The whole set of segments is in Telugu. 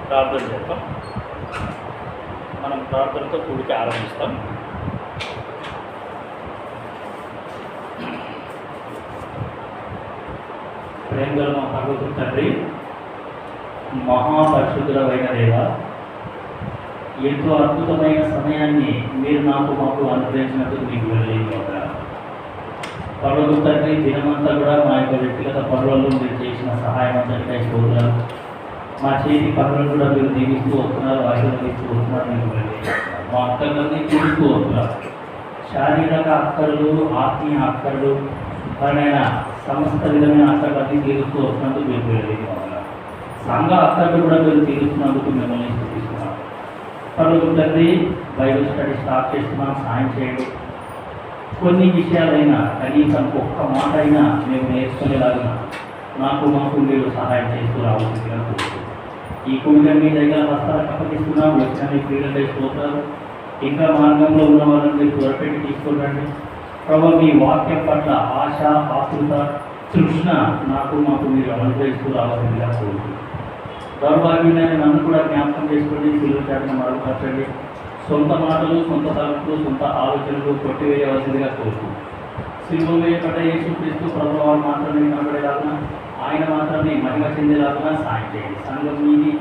ప్రార్థన చేద్దాం. మనం ప్రార్థనతో కూడికి ఆరంభిస్తాం. ప్రేమగల మా భగవంతుని తండ్రి, మహాపరిశుద్ధుడైన దేవ, ఎంతో అద్భుతమైన సమయాన్ని మీరు మాకు అనుగ్రహించినందుకు మీకు వెళ్ళలేదు. పర్వతం తండ్రి, దినమంతా కూడా మా యొక్క వ్యక్తిగత పనులలో మీరు చేసిన సహాయం అంతటికై చూస్తున్నారు. మా చేతి పనులను కూడా మీరు దీవిస్తూ వస్తున్నారు, ఆశీర్వదిస్తూ వస్తున్నారు. మీకు వెళ్ళలేదు మా అక్కర్లన్నీ తీరుస్తూ వస్తున్నారు. శారీరక అక్కర్లు, ఆత్మీయ అక్కర్లు, పరమైన సమస్త విధమైన అక్కర్లన్నీ తీరుస్తూ వస్తున్నందుకు మీకు వెళ్ళలేదు. సంఘ అక్కర్లు కూడా మీరు తీరుస్తున్నందుకు మిమ్మల్ని స్థుతిస్తున్నాం. పర్వతం తండ్రి, బైబిల్ స్టడీ స్టార్ట్ చేస్తున్నాం, సాయం చేయండి. కొన్ని విషయాలైనా కనీసం ఒక్క మాట అయినా మేము నేర్చుకునేలాగా మాకు మీరు సహాయం చేస్తూ రావాల్సిందిగా కోరుతున్నాం. ఈ కూడిక మీ దగ్గర వస్త్రాలకు అప్పగిస్తున్నాం. వచ్చిన మీ క్రీడలు స్తోత్రాలు. ఇంకా మార్గంలో ఉన్న వాళ్ళని మీరు త్వరపెట్టి తీసుకురండి. ప్రభు, మీ వాక్యం పట్ల ఆశ, ఆతృత, తృష్ణ మాకు మీరు అనుగ్రహిస్తూ రావాల్సిందిగా కోరుతున్నాం. దౌర్భాగ్యమైన నన్ను కూడా జ్ఞాపకం చేసుకోండి, సిలువ చాటును మరుగుపరచండి. సొంత మాటలు, సొంత తలుపులు, సొంత ఆలోచనలు కొట్టివేయవలసిందిగా కోరుతున్నాం. సిలువ వేయబడ్డ యేసుక్రీస్తు ప్రభు వారు మాత్రమే కనబడేలాగా, ఆయన మాత్రమే మహిమ చెందేలాగా సాయం చేయండి. సంఘం మీది,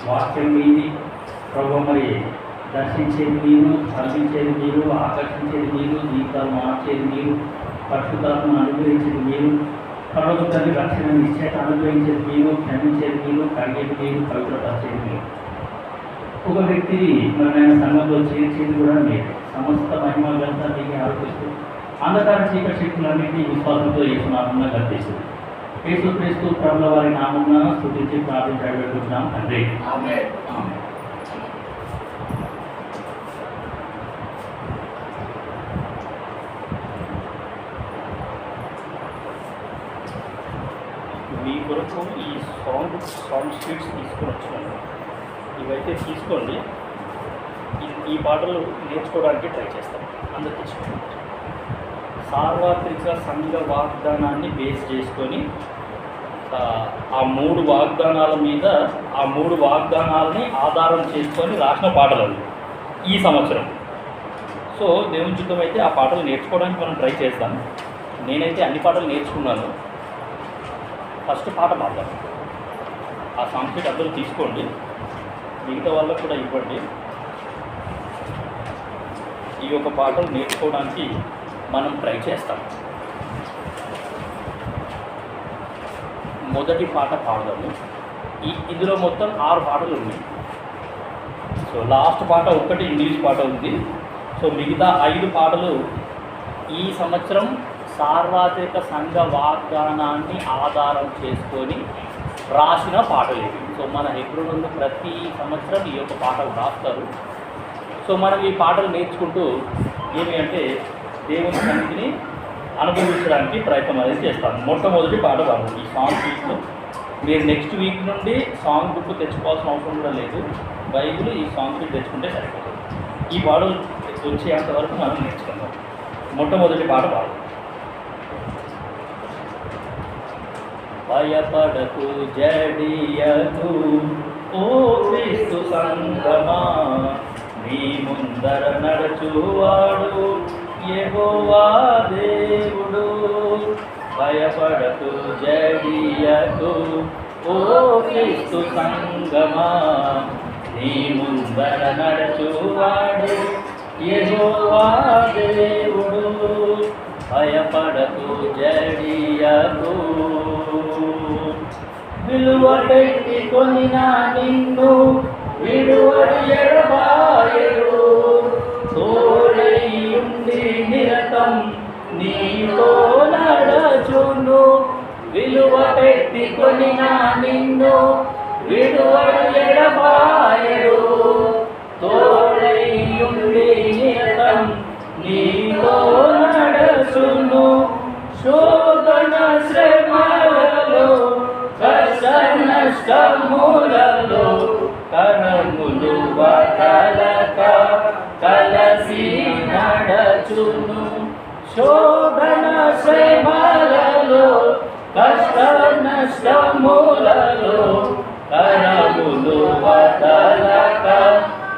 వాక్యం మీది ప్రభు. మరి దర్శించేది మీరు, స్పర్శించేది మీరు, ఆకర్షించేది మీరు, జీవితాలు మార్చేది మీరు, పరిశుద్ధాత్మను అనుగ్రహించేది మీరు, ప్రభు తండ్రి రక్షణ నిశ్చయత అనుగ్రహించేది మీరు, క్షమించేది మీరు, కడిగేది మీరు, పవిత్రపరిచేది మీరు. ఒక వ్యక్తిని మరి ఆయన సంఘంలో చేర్చేది కూడా మీరు. సమస్త మహిమ గంతా మీకు ఆరోపిస్తూ అంధకార చీకటి శక్తులన్నింటినీ విశ్వాసంతో యేసునామమున గద్దిస్తుంది. యేసుక్రీస్తు ప్రభుల వారి నామమున స్తుతించి ప్రార్థించబడుతున్నాం తండ్రి. ఆమేన్. మీ కొరకు ఈ సాంగ్ షీట్స్ తీసుకొని వచ్చినాను. ఇవైతే తీసుకోండి. ఈ పాటలు నేర్చుకోవడానికి ట్రై చేస్తాం. అందరు తీసుకోండి. సార్వత్రిక సంఘ వాగ్దానాన్ని బేస్ చేసుకొని ఆ మూడు వాగ్దానాల మీద, ఆ మూడు వాగ్దానాలని ఆధారం చేసుకొని రాసిన పాటలు అవి ఈ సంవత్సరం. సో దేవుని చిత్తం అయితే ఆ పాటలు నేర్చుకోవడానికి మనం ట్రై చేస్తాం. నేనైతే అన్ని పాటలు నేర్చుకున్నాను. ఫస్ట్ పాట పాడదాం. ఆ సాంగ్ షీట్ అందరూ తీసుకోండి, మిగతా వాళ్ళకు కూడా ఇవ్వండి. ఈ యొక్క పాటలు నేర్చుకోవడానికి మనం ట్రై చేస్తాం. మొదటి పాట పాడదాము. ఇందులో మొత్తం 6 పాటలు ఉన్నాయి. సో లాస్ట్ పాట ఒక్కటి ఇంగ్లీష్ పాట ఉంది. సో మిగతా 5 పాటలు ఈ సంవత్సరం సార్వత్రిక సంఘ వాగ్దానాన్ని ఆధారం చేసుకొని రాసిన పాటలు ఇవి. సో మన హెబ్రోనులు ప్రతి సంవత్సరం ఈ యొక్క పాటలు రాస్తారు. సో మనం ఈ పాటలు నేర్చుకుంటూ ఏమి అంటే దేవుని సన్నిధిని అనుభవించడానికి ప్రయత్నం అనేది చేస్తాను. మొట్టమొదటి పాట పాడు ఈ సాంగ్ షీట్లో. మీరు నెక్స్ట్ వీక్ నుండి సాంగ్ బుక్ తెచ్చుకోవాల్సిన అవసరం కూడా లేదు. బైబిల్ ఈ సాంగ్ షీట్ తెచ్చుకుంటే సరిపోతుంది. ఈ పాటలు వచ్చేంత వరకు మనం నేర్చుకుందాం. మొట్టమొదటి పాట పాడు. భయపడకు జడియకు ఓ క్రీస్తు సంగమా, నీ ముందర నడుచువాడు యెహోవా దేవుడు. భయపడకు జడియకు ఓ క్రీస్తు సంగమా, నీ ముందర నడుచువాడు యెహోవా దేవుడు. భయపడకు జడియకు. విలువ పెట్టి కొనిన నిన్ను విడువడు ఎడబాయడు. తోడై ఉండి నిరతం నీతో నడచును. విలువ పెట్టి కొనిన నిన్ను విడువడు ఎడబాయడు. తోడై ఉండి నిరతం నీతో నడచును. శోధన శ్రమలలో, కష్ట నష్టములలో, కరములు వదలక కలసి నడచును. శోధన శ్రమలలో, కష్ట నష్టములలో, కరములు వదలక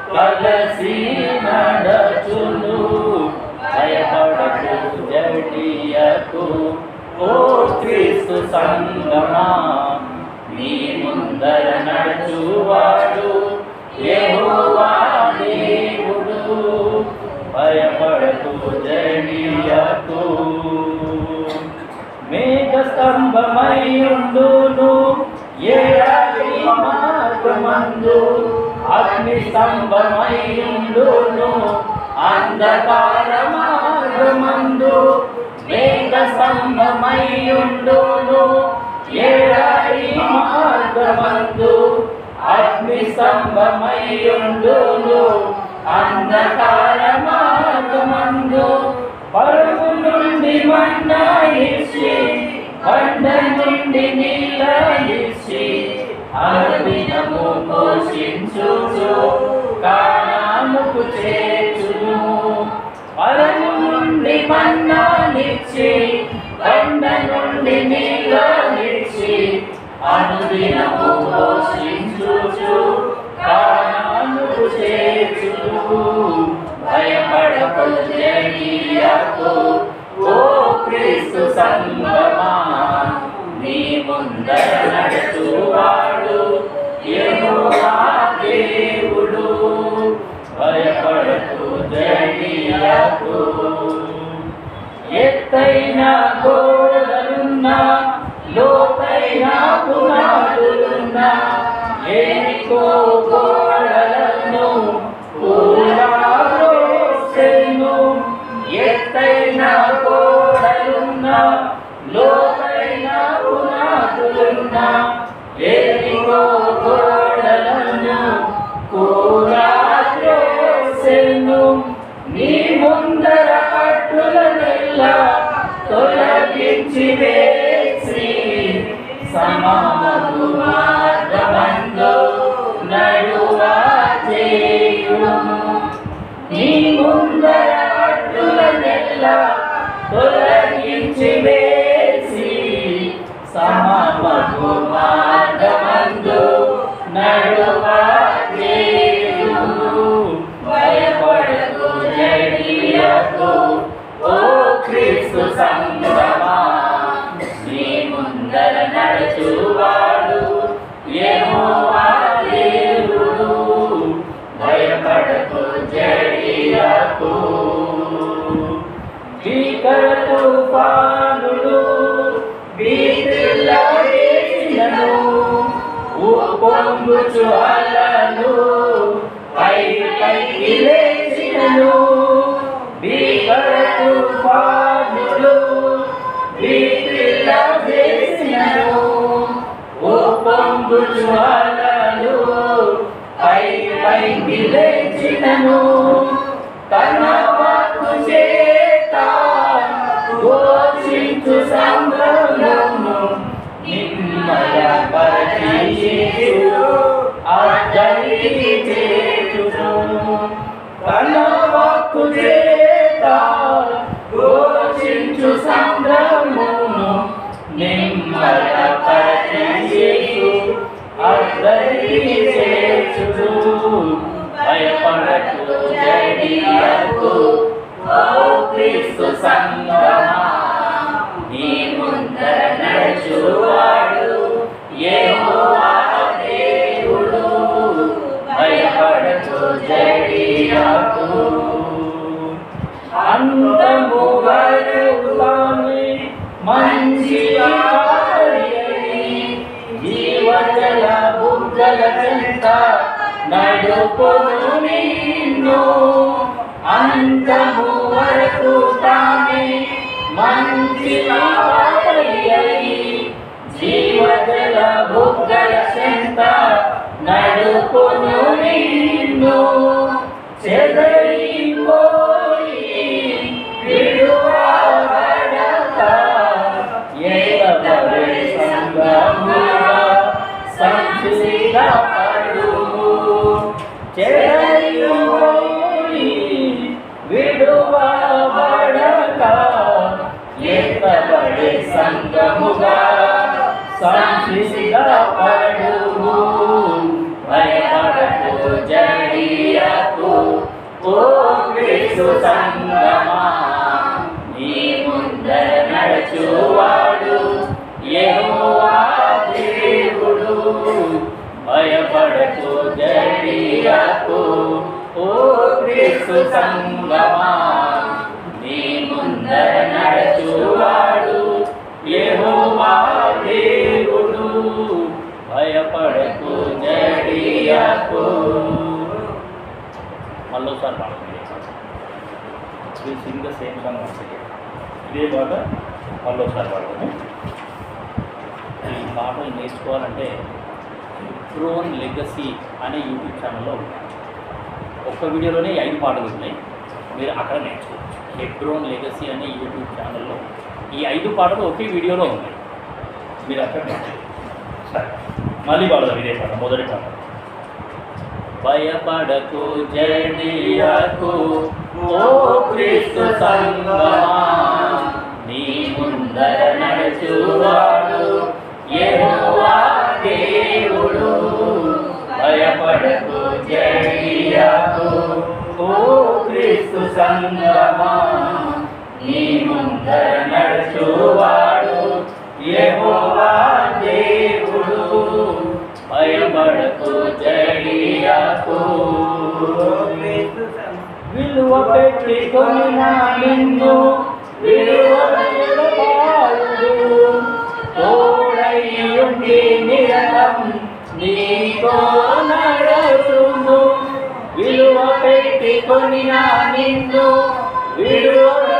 కలసి నడచును భయపడకు జడియకు ఓ క్రీస్తు సంగమా నీ ముందర నడుచువాడు యెహోవా దేవుడు భయపడకు జడియకు మేఘ స్తంభమయుండును ఏడాది మార్గమందు అగ్ని స్తంభమయుండును అంధకార మార్గమందు మేఘ స్తంభమయుండును ఏడాది మార్గమందు అగ్ని స్తంభమయుండును అంధకార మార్గమందు పరుగు నుండి మన్నా ఇచ్చి బండ నుండి నీళ్ళ ఇచ్చి అనుదినము పోషించుచు కానానుకు చేర్చును పరుగు నుండి మన్నానిచ్చి బండ నుండి నీళ్ళ ఇచ్చి అనుదినము పోషించుచు కానానుకు చేర్చును భయపడకు జడియకు ఓ క్రీస్తు సంగమా నీ ముందర నడుచువాడు యెహోవా దేవుడు భయపడకు జడియకు ఎత్తైన గోడలున్నా లోతైన పునాదులున్నా ఎనికో గోడలను కూలదోసెను ఎత్తైన గోడలున్నా లోతైన పునాదులున్నా ఎనికో గోడలను కూలదోసెను నీ ముందర కట్టులనెల్లా తొలగించి వేసి సమానము మార్గమందు నడువా చేయును నీ ముందర కట్టులనెల్లా తొలగించి వేసి సమానము మార్గమందు నడువా చేయును భయపడకు జడియకు ఓ క్రీస్తు సంగమా నీ ముందర నడుచువాడు యెహోవా దేవుడు భయపడకు జడియకు భీకర తుఫానులు భీతిల్లవేసినను ఉప్పొంగుచు అలలు పైకి లేచినను భీకర తుఫానులు భీతిల్లవేసినను ఉప్పొంగుచు అలలు పైకి లేచినను తన వాక్కు చేత ఘోషించు సంద్రమును నిమ్మలపరిచేయును అద్దరికి చేయును తన వాక్కు చేత ఘోషించు సంద్రమును నిమ్మలపరిచేయును అద్దరికి చేయును భయపడకు జడియకు ఓ క్రీస్తు సంగమా నీ ముందర నడుచువాడు యెహోవా దేవుడు భయపడకు జడియకు అంతము వరకు తానే మంచి జీవజల బుగ్గల చెంత నడుపును నిన్ను అంతము వరకు తానే మంచి జీవజల బుగ్గల చెంత నడుపును నిన్ను చెదరిపోయి విడువబడక ఏకబడే సంగముగా సంసిగా పడుము చెదరిపోయి విడువబడక ఏకబడే సంగముగా సంసిగా పడుము క్రీస్తు సంగమా నీ ముందర నడుచువాడు యెహోవా దేవుడు భయపడకు జడియకు ఓ క్రీస్తు సంగమా నీ ముందర నడుచువాడు యెహోవా దేవుడు భయపడకు జడియకు మళ్ళోసారి పాడుతుంది Singh the same song once again ఇదే పాట మళ్ళోసారి పాడతాము ఈ పాటలు నేర్చుకోవాలంటే హెబ్రోన్ లెగసీ అనే యూట్యూబ్ ఛానల్లో ఉన్నాయి ఒక్క వీడియోలోనే 5 పాటలు ఉన్నాయి మీరు అక్కడ నేర్చుకోవచ్చు హెబ్రోన్ లెగసీ అనే యూట్యూబ్ ఛానల్లో ఈ 5 పాటలు ఒకే వీడియోలో ఉన్నాయి మీరు అక్కడ నేర్చుకోవచ్చు సరే మళ్ళీ పాడదాం ఇదే పాట మొదటి పాట భయపడకు జడియకు ఓ క్రీస్తు సంగమా నీ ముందర నడుచువాడు యెహోవా దేవుడు భయపడకు జడియకు ఓ క్రీస్తు సంగమా నీ ముందర నడుచువాడు యెహోవా దేవుడు భయపడకు జడియకు విలువ పెట్టుకొనిన నిన్ను విలువడు తోడయ్యుండి నిరతం నీతో నడుచును విలువ పెట్టుకొనిన నిన్ను విలువడు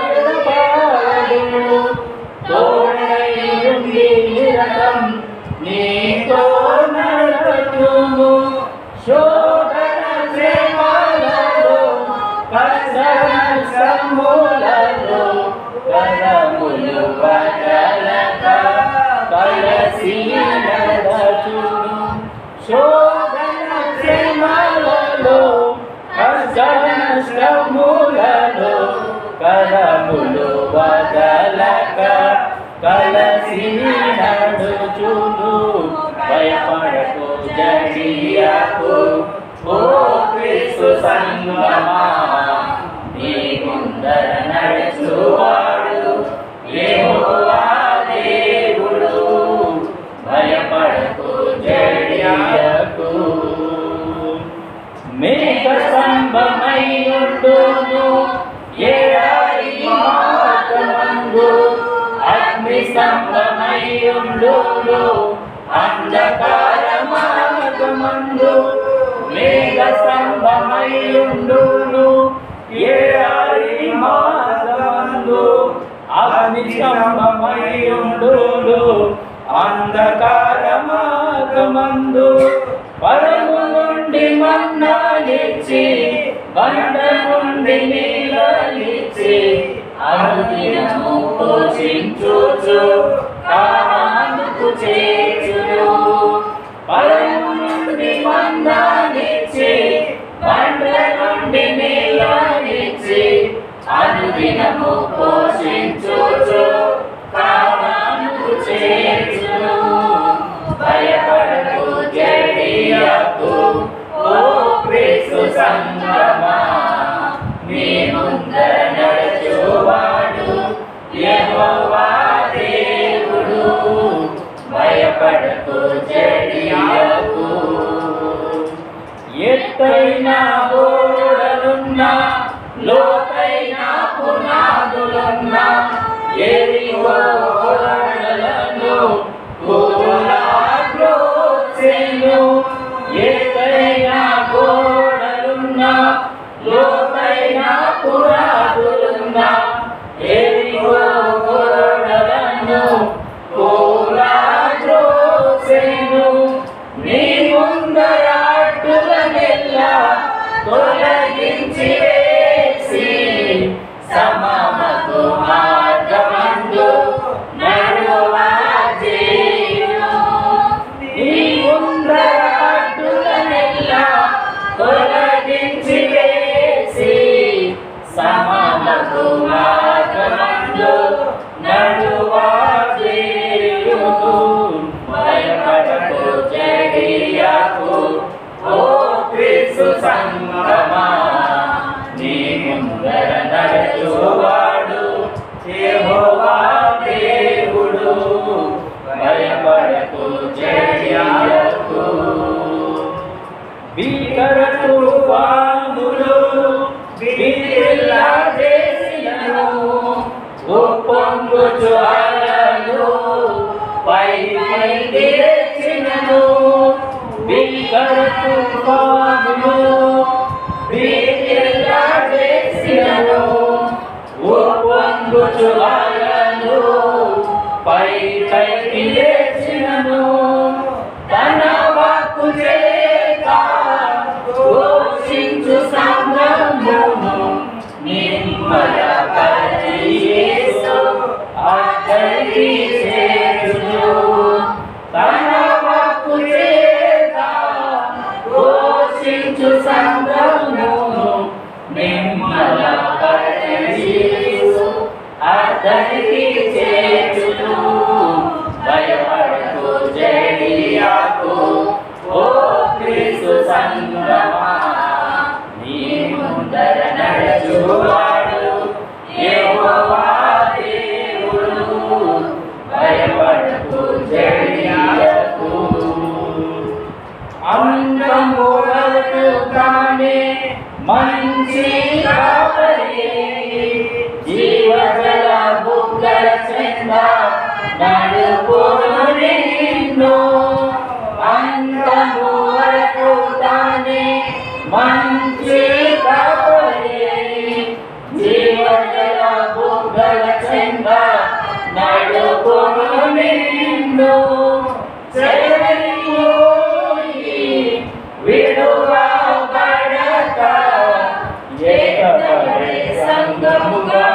తోడయ్యుండి నిరతం నీతో నడుచును శోధన శ్రమలలో కష్ట శ్రమలలో కరములు బదలక కలసి నడుచును శోధన శ్రమలలో కష్ట శ్రమలలో కరములు బదలక కలసి నడుచును భయపడకు జడియకు ఓ క్రీస్తు సంగమా నీ ముందర నడుచువాడు యెహోవా దేవుడు భయపడకు జడియకు మేఘ స్తంభమయ్యుండును ఎడారి మార్గమందు అగ్ని స్తంభమయ్యుండును అంధకార మార్గమందు మేఘ స్తంభమయ్యుండును ఎడారి మార్గమందు అగ్ని స్తంభమయ్యుండును అంధకార మార్గమందు పరము నుండి మన్నాలిచ్చి బండ నుండి నీళ్ళనిచ్చి అనుదినము పోషించుచు కామానుకు చేర్చును పరము నుండి మన్నాలిచ్చి బండ నుండి నీళ్ళనిచ్చి అనుదినము పోషించుచు కామానుకు చేర్చును భయపడకు జడియకు ఓ క్రీస్తు సంగమా నీ ముందర నడుచువాడు యెహోవా దేవుడు భయపడకు జడియకు ఎత్తైన గోడలున్నా లోతైన పునాదులున్నా యెరికో గోడలను కూలద్రోసెను ఎత్తైన గోడలున్నా లోతైన పునాదులున్నా యెరికో గోడలను కూలద్రోసెను నీ ముందర అడ్డులనెల్లా తొలగించి వేసి సమమగు మార్గమందు నడువా చేయును నీ ముందర అడ్డులనెల్లా తొలగించి వేసి సమమగు మార్గమందు నడువా చేయును భయపడకు జడియకు ఓ క్రీస్తు సంగమా నీ ముందర పైకి తెచ్చినను భీకర తుఫానులు భీతిల్లా చేసినను ఉప్పొంగుచు అలలు పైకి తెచ్చినను తన వాక్కు చేత ఘోషించు సంగమును నిమ్మలపరచి యేసు అతనికి చేయును తన వాక్కు చేత ఘోషించు సంగమును నిమ్మలపరచి యేసు అతనికి చేయును భయపడకు జడియాకు ఓ క్రీస్తు సంగమా నీ ముందర నడుచువాడు యెహోవా దేవుడు భయపడకు జడియాకు అంతము వరకు తానే మంచి కాపరి జీవజల బుగ్గల చెంద నడుపును నిన్ను అంతము వరకు తానే మంచి కాపరి జీవజల బుగ్గల చెంద నడుపును నిన్ను విడువబడక ఏకపడే సంగముగా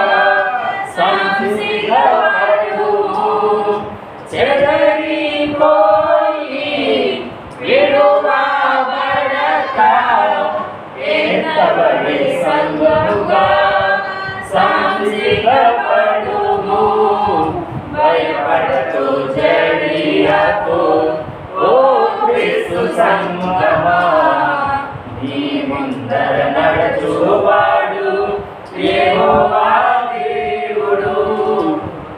సంసిద్ధపడుము చెదరిపోయి విడువబడక ఏకపడే సంగముగా సంసిద్ధపడుము భయపడకు జడియకు ఓ క్రీస్తు సంగమా నీ ముందర నడుచువాడు యెహోవా దేవుడు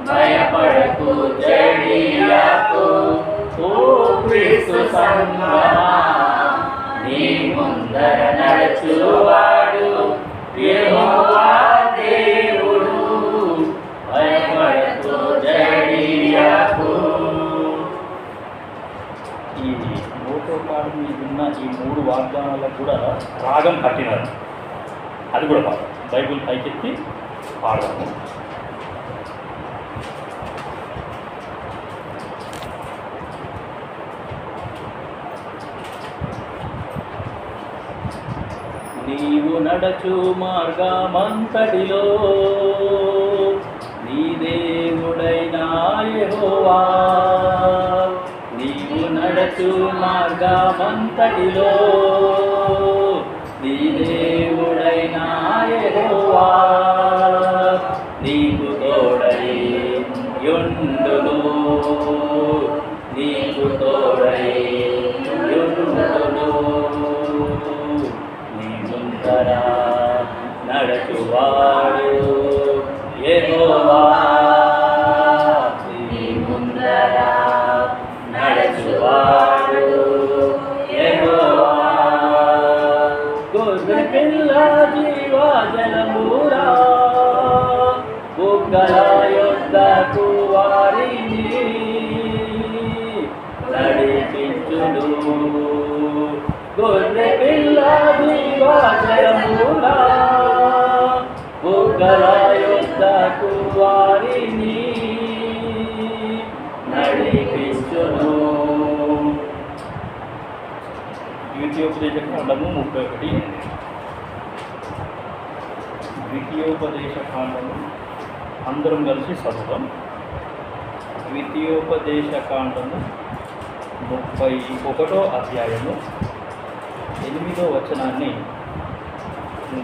భయపడకు జడియకు ఓ క్రీస్తు సంగమా నీ ముందర నడుచువాడు యెహోవా దేవుడు భయపడకు జడియకు. ఈ నోటో కార్డు మీద ఉన్న ఈ 3 వాగ్దానాలకు కూడా రాగం కట్టినారు. అది కూడా పాడు బైబిల్ పైకెత్తి పాడదాము. నీవు నడచు మార్గమంతటిలో నీ దేవుడైన యెహోవా నీవు నడచు మార్గమంతటిలో నీ దేవుడైన యెహోవా నీకు తోడై యుండును నీకు తోడై యుండును నీ ముందర నడచువాడు యెహోవా నీ ముందర నడచువాడు యెహోవా గొర్రె పిల్ల జీవజలమురా బుగ్గల యొద్దకు వారిని నడిపించును గొర్రె పిల్ల జీవజలమురా బుగ్గల యొద్దకు వారిని నడిపించును. ద్వితీయోపదేశ కాండము 31. ద్వితీయోపదేశ కాండము అందరం కలిసి చదువుతాం. ద్వితీయోపదేశ కాండము 31వ అధ్యాయము 8వ వచనాన్ని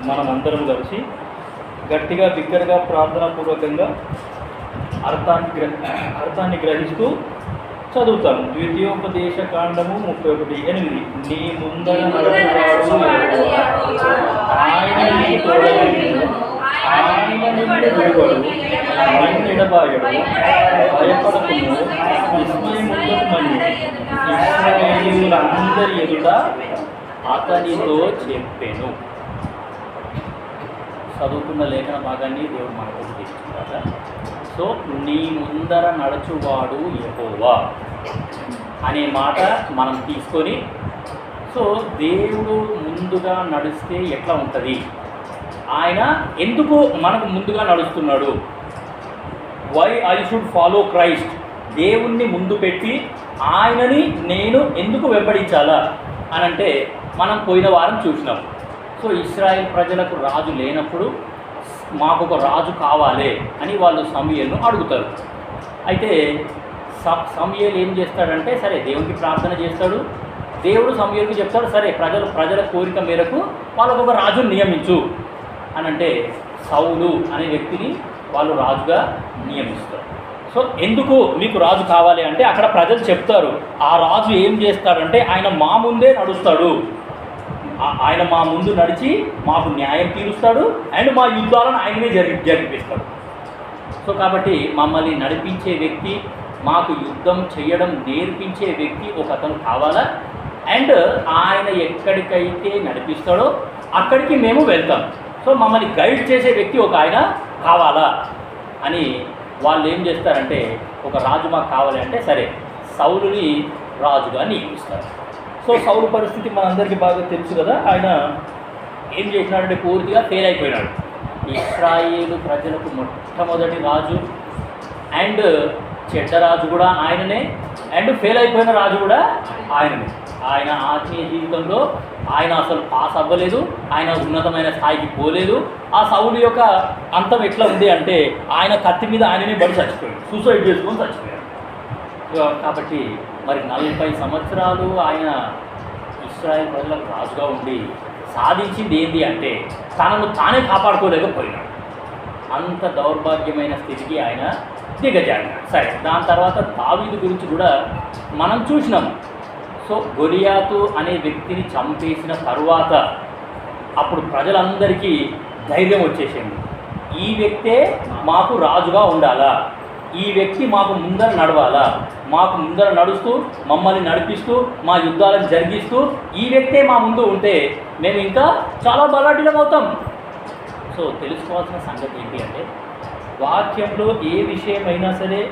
మనమందరం కలిసి గట్టిగా బిగ్గరగా ప్రార్థనాపూర్వకంగా అర్థాన్ని గ్రహిస్తూ చదువుతాను. ద్వితీయోపదేశ కాండము 31:8 నీ ముందర నడుచువాడు ఆయన నీకు తోడయుండును ఆయన నిన్ను విడువడు నిన్ను ఎడబాయడు భయపడకుము విస్మయముందుమని ఇశ్రాయేలీయులందరి ఎదుట అతనితో చెప్పెను. చదువుకున్న లేఖన భాగాన్ని దేవుడు మనకు తీసుకుంటారా. సో నీ ముందర నడుచువాడు యెహోవా అనే మాట మనం తీసుకొని, సో దేవుడు ముందుగా నడిస్తే ఎట్లా ఉంటుంది, ఆయన ఎందుకు మనకు ముందుగా నడుస్తున్నాడు, why I should follow Christ, దేవుణ్ణి ముందు పెట్టి ఆయనని నేను ఎందుకు వెంబడించాలా అని అంటే మనం పోయిన వారం చూసినాం. సో ఇశ్రాయేల్ ప్రజలకు రాజు లేనప్పుడు మాకు ఒక రాజు కావాలి అని వాళ్ళు సమూయేలును అడుగుతారు. అయితే సమూయేలు ఏం చేస్తాడంటే, సరే దేవునికి ప్రార్థన చేస్తాడు. దేవుడు సమూయేలుకి చెప్తాడు, సరే ప్రజల కోరిక మేరకు వాళ్ళకు ఒక రాజును నియమించు అని అంటే సౌలు అనే వ్యక్తిని వాళ్ళు రాజుగా నియమిస్తారు. సో ఎందుకు మీకు రాజు కావాలి అంటే అక్కడ ప్రజలు చెప్తారు, ఆ రాజు ఏం చేస్తాడంటే ఆయన మా ముందే నడుస్తాడు, ఆయన మా ముందు నడిచి మాకు న్యాయం తీరుస్తాడు అండ్ మా యుద్ధాలను ఆయననే జరిపిస్తాడు. సో కాబట్టి మమ్మల్ని నడిపించే వ్యక్తి, మాకు యుద్ధం చేయడం నేర్పించే వ్యక్తి ఒక అతను కావాలా, అండ్ ఆయన ఎక్కడికైతే నడిపిస్తాడో అక్కడికి మేము వెళ్తాం. సో మమ్మల్ని గైడ్ చేసే వ్యక్తి ఒక ఆయన కావాలా అని వాళ్ళు ఏం చేస్తారంటే, ఒక రాజు మాకు కావాలి అంటే సరే సౌలుని రాజుగా నియమిస్తారు. సో సౌలు పరిస్థితి మనందరికీ బాగా తెలుసు కదా. ఆయన ఏం చేసినాడంటే పూర్తిగా ఫెయిల్ అయిపోయినాడు. ఇశ్రాయేలు ప్రజలకు మొట్టమొదటి రాజు అండ్ చెడ్డ రాజు కూడా ఆయననే, అండ్ ఫెయిల్ అయిపోయిన రాజు కూడా ఆయననే. ఆయన ఆత్మీయ జీవితంలో ఆయన అసలు పాస్ అవ్వలేదు, ఆయన ఉన్నతమైన స్థాయికి పోలేదు. ఆ సౌలు యొక్క అంతం ఎట్లా ఉంది అంటే ఆయన కత్తి మీద ఆయననే బడి చచ్చిపోయాడు, సూసైడ్ చేసుకొని చచ్చిపోయాడు. కాబట్టి మరి 40 సంవత్సరాలు ఆయన ఇశ్రాయేల్ ప్రజలకు రాజుగా ఉండి సాధించింది ఏంటి అంటే తనను తానే కాపాడుకోలేకపోయినాడు. అంత దౌర్భాగ్యమైన స్థితికి ఆయన దిగజారినాడు. సరే దాని తర్వాత దావీదు గురించి కూడా మనం చూసినాము. సో గొలియాతు అనే వ్యక్తిని చంపేసిన తరువాత అప్పుడు ప్రజలందరికీ ధైర్యం వచ్చేసింది, ఈ వ్యక్తే మాకు రాజుగా ఉండాలా, ఈ వ్యక్తి మాకు ముందర నడవాలా, మాకు ముందర నడుస్తూ మమ్మల్ని నడిపిస్తూ మా యుద్ధాలను జరిగిస్తూ ఈ వ్యక్తే మా ముందు ఉంటే మేము ఇంకా చాలా బలాఢ్యం అవుతాం. సో తెలుసుకోవాల్సిన సంగతి ఏంటి అంటే వాక్యంలో ఏ విషయమైనా సరే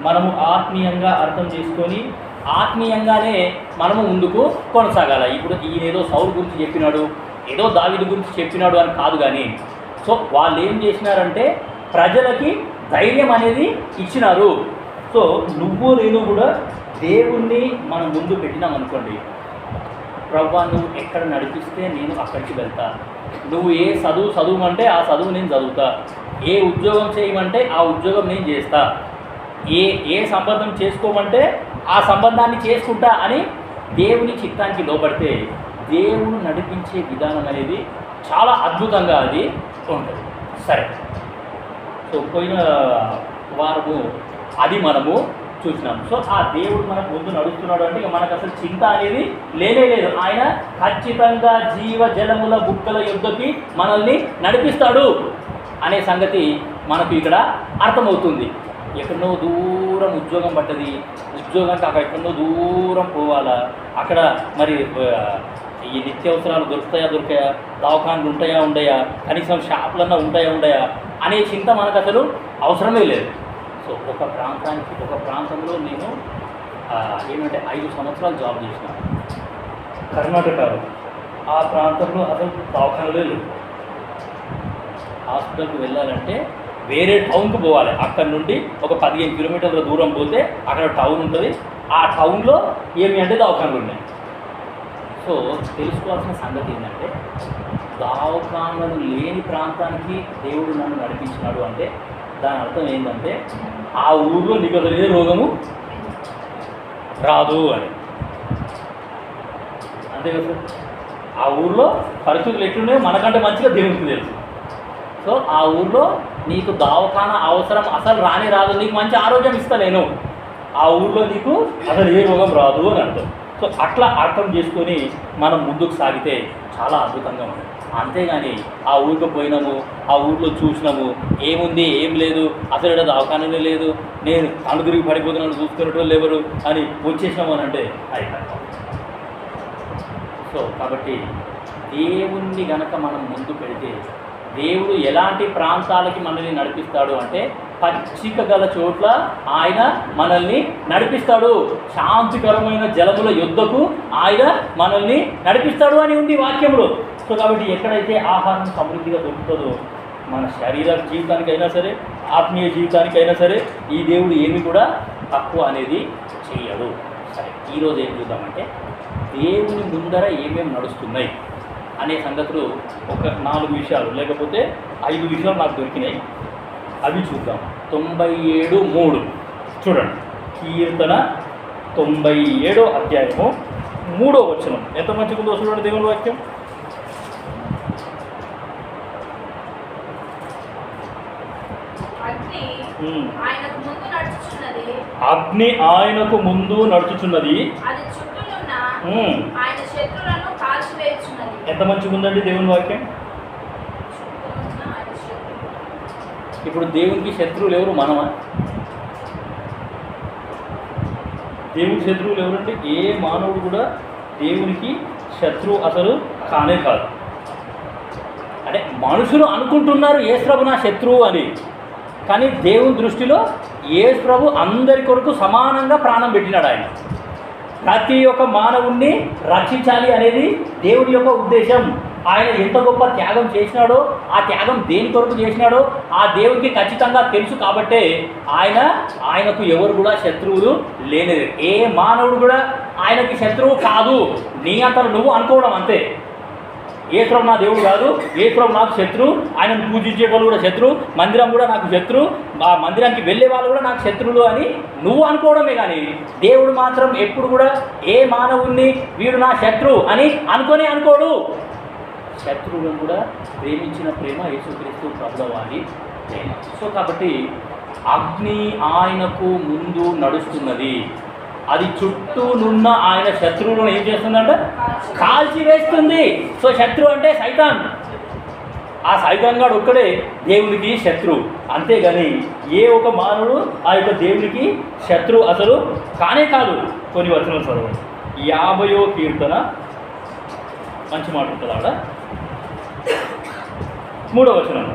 మనము ఆత్మీయంగా అర్థం చేసుకొని ఆత్మీయంగానే మనము ముందుకు కొనసాగాలి. ఇప్పుడు ఈయన ఏదో సౌలు గురించి చెప్పినాడు, ఏదో దావీదు గురించి చెప్పినాడు అని కాదు. కానీ సో వాళ్ళు ఏం చేసినారంటే ప్రజలకి ధైర్యం అనేది ఇచ్చినారు. సో నువ్వు నేను కూడా దేవుణ్ణి మనం ముందు పెట్టినామనుకోండి, ప్రభువా నువ్వు ఎక్కడ నడిపిస్తే నేను అక్కడికి వెళ్తా, నువ్వు ఏ చదువుమంటే ఆ చదువు నేను చదువుతా, ఏ ఉద్యోగం చేయమంటే ఆ ఉద్యోగం నేను చేస్తా, ఏ సంబంధం చేసుకోమంటే ఆ సంబంధాన్ని చేసుకుంటా అని దేవుని చిత్తానికి లోపడితే దేవుడు నడిపించే విధానం అనేది చాలా అద్భుతంగా అది ఉంటుంది. సరే, సో పోయిన వారము అది మనము చూసినాం. సో ఆ దేవుడు మనకు ముందు నడుస్తున్నాడు అంటే ఇక మనకు అసలు చింత అనేది లేనే లేదు. ఆయన ఖచ్చితంగా జీవ జలముల బుక్కల యుద్ధకి మనల్ని నడిపిస్తాడు అనే సంగతి మనకు ఇక్కడ అర్థమవుతుంది. ఎక్కడో దూరం ఉద్యోగం పట్టది, ఉద్యోగానికి అక్కడ ఎక్కడో దూరం పోవాలా, అక్కడ మరి ఈ నిత్యావసరాలు దొరుకుతాయా, దవాఖాన్లు ఉండయా, కనీసం షాపులన్నా ఉంటాయా అనే చింత మనకు అసలు అవసరమే లేదు. సో ఒక ప్రాంతంలో నేను ఏమంటే 5 సంవత్సరాలు జాబ్ చేసినాను కర్ణాటకలో. ఆ ప్రాంతంలో అసలు దవాఖానలే లేవు. హాస్పిటల్కి వెళ్ళాలంటే వేరే టౌన్కి పోవాలి. అక్కడ నుండి ఒక 15 కిలోమీటర్ల దూరం పోతే అక్కడ టౌన్ ఉంటుంది. ఆ టౌన్లో ఏమి అంటే దవాఖానలు ఉన్నాయి. సో తెలుసుకోవాల్సిన సంగతి ఏంటంటే దవాఖానలు లేని ప్రాంతానికి దేవుడు నన్ను నడిపించినాడు అంటే దాని అర్థం ఏంటంటే ఆ ఊళ్ళో నీకు అసలు ఏ రోగము రాదు అని. అంతే కదా, ఆ ఊళ్ళో పరిస్థితులు ఎట్లున్నాయో మనకంటే మంచిగా దేవునికి తెలుసు. సో ఆ ఊళ్ళో నీకు దవాఖానా అవసరం అసలు రాదు, నీకు మంచి ఆరోగ్యం ఇస్తలేను, ఆ ఊళ్ళో నీకు అసలు ఏ రోగం రాదు అని అర్థం. సో అట్లా అర్థం చేసుకొని మనం ముందుకు సాగితే చాలా అద్భుతంగా ఉంటుంది. అంతేగాని ఆ ఊరికి పోయినాము, ఆ ఊళ్ళో చూసినాము, ఏముంది ఏం లేదు, అసలు ఇక్కడ దవాఖాననే లేదు, నేను కళ్ళు తిరిగి పడిపోతున్నాను, చూసుకునేటోళ్ళు ఎవరు అని వచ్చేసినాము అని అంటే అయిపోయింది. సో కాబట్టి దేవుణ్ణి గనక మనం ముందు పెడితే దేవుడు ఎలాంటి ప్రాంతాలకి మనల్ని నడిపిస్తాడు అంటే పచ్చిక గల చోట్ల ఆయన మనల్ని నడిపిస్తాడు. శాంతికరమైన జలముల యొద్దకు ఆయన మనల్ని నడిపిస్తాడు అని ఉంది వాక్యంలో. సో కాబట్టి ఎక్కడైతే ఆహారం సమృద్ధిగా దొరుకుతుందో మన శరీర జీవితానికైనా సరే, ఆత్మీయ జీవితానికైనా సరే, ఈ దేవుడు ఏమి కూడా తక్కువ అనేది చేయడు. సరే, ఈరోజు ఏం చూద్దామంటే దేవుని ముందర ఏమేమి నడుస్తున్నాయి అనే సంగతులు ఒక 4 విషయాలు లేకపోతే 5 విషయాలు నాకు దొరికినాయి, అవి చూద్దాం. 97:3 చూడండి. కీర్తన 97వ అధ్యాయము 3వ వచనం ఎంత మంచిగుందో చూడండి దేవుని వాక్యం. అగ్ని ఆయనకు ముందు నడుచుచున్నది, ఎంత మంచిగా ఉందండి దేవుని వాక్యం. ఇప్పుడు దేవునికి శత్రువులు ఎవరు? మనమా? దేవునికి శత్రువులు ఎవరంటే ఏ మానవుడు కూడా దేవునికి శత్రువు అసలు కానే కాదు. అంటే మనుషులు అనుకుంటున్నారు యేసు ప్రభు నా శత్రువు అని, కానీ దేవుని దృష్టిలో యేసు ప్రభు అందరి కొరకు సమానంగా ప్రాణం పెట్టినాడు. ఆయన ప్రతి ఒక్క మానవుణ్ణి రక్షించాలి అనేది దేవుడి యొక్క ఉద్దేశం. ఆయన ఎంత గొప్ప త్యాగం చేసినాడో, ఆ త్యాగం దేని కొరకు చేసినాడో ఆ దేవుడికి ఖచ్చితంగా తెలుసు. కాబట్టే ఆయనకు ఎవరు కూడా శత్రువులు లేనిది. ఏ మానవుడు కూడా ఆయనకి శత్రువు కాదు. నీ అంతలో నువ్వు అనుకోవడం అంతే. యేసు ప్రభు నా దేవుడు కాదు, యేసు ప్రభు నాకు శత్రువు, ఆయనను పూజించే వాళ్ళు కూడా శత్రువు, మందిరం కూడా నాకు శత్రువు, ఆ మందిరానికి వెళ్ళే వాళ్ళు కూడా నాకు శత్రువులు అని నువ్వు అనుకోవడమే. కానీ దేవుడు మాత్రం ఎప్పుడు కూడా ఏ మానవుణ్ణి వీడు నా శత్రువు అని అనుకోడు. శత్రువులను కూడా ప్రేమించిన ప్రేమ యేసుక్రీస్తు ప్రభువు వారి ప్రేమ. సో కాబట్టి అగ్ని ఆయనకు ముందు నడుస్తున్నది, అది చుట్టూనున్న ఆయన శత్రువులను ఏం చేస్తుందంట? కాల్చి వేస్తుంది. సో శత్రువు అంటే సైతాన్. ఆ సైతాన్ గాడు ఒక్కడే దేవునికి శత్రువు, అంతేగాని ఏ ఒక మానవుడు ఆ యొక్క దేవునికి శత్రువు అసలు కానే కాదు. కొన్ని వచనాలు చదవండి. 50వ కీర్తన మంచి మాట ఉంటుంది ఆవిడ, 3వ వచనం.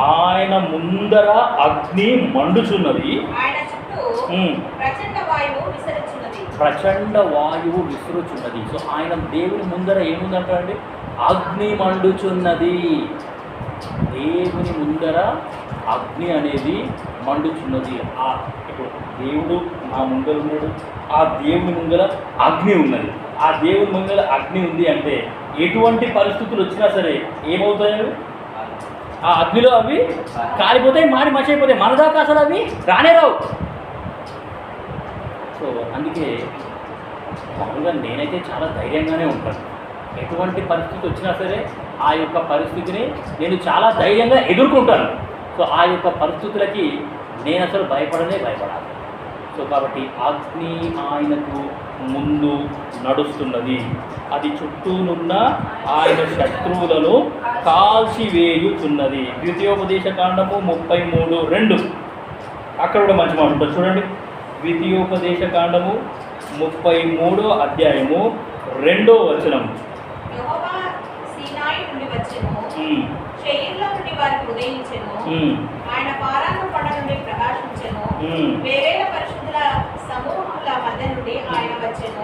ఆయన ముందర అగ్ని మండుచున్నది, ప్రచండ వాయువు విసురుచున్నది. సో ఆయన దేవుని ముందర ఏముందంటే అగ్ని మండుచున్నది. దేవుని ముందర అగ్ని అనేది మండుచున్నది. ఇప్పుడు దేవుడు నా ముందర ఉన్నాడు, ఆ దేవుని ముందర అగ్ని ఉన్నది. ఆ దేవుని ముందర అగ్ని ఉంది అంటే ఎటువంటి పరిస్థితులు వచ్చినా సరే ఏమవుతాయి? ఆ అగ్నిలో అవి కాలిపోతాయి, మాడి మర్చిపోతాయి. మన దాకా అసలు అవి రానే రావు. సో అందుకే మామూలుగా నేనైతే చాలా ధైర్యంగానే ఉంటాను. ఎటువంటి పరిస్థితి వచ్చినా సరే ఆ యొక్క పరిస్థితిని నేను చాలా ధైర్యంగా ఎదుర్కొంటాను. సో ఆ యొక్క పరిస్థితులకి నేను అసలు భయపడాలి. సో కాబట్టి అగ్ని ఆయనకు ముందు నడుస్తున్నది, అది చుట్టూనున్న ఆయన శత్రువులను కాల్చివేయుచున్నది. ద్వితీయోపదేశకాండము 33:2 అక్కడ కూడా మంచి మాట ఉంటుంది చూడండి. ద్వితీయోపదేశకాండము 33వ అధ్యాయము 2వ వచనం. ఆయన పారాను కొండ నుండి ప్రకాశించెను, వేవేల పరిశుద్ధుల సమూహముల మధ్య నుండి ఆయన వచ్చెను.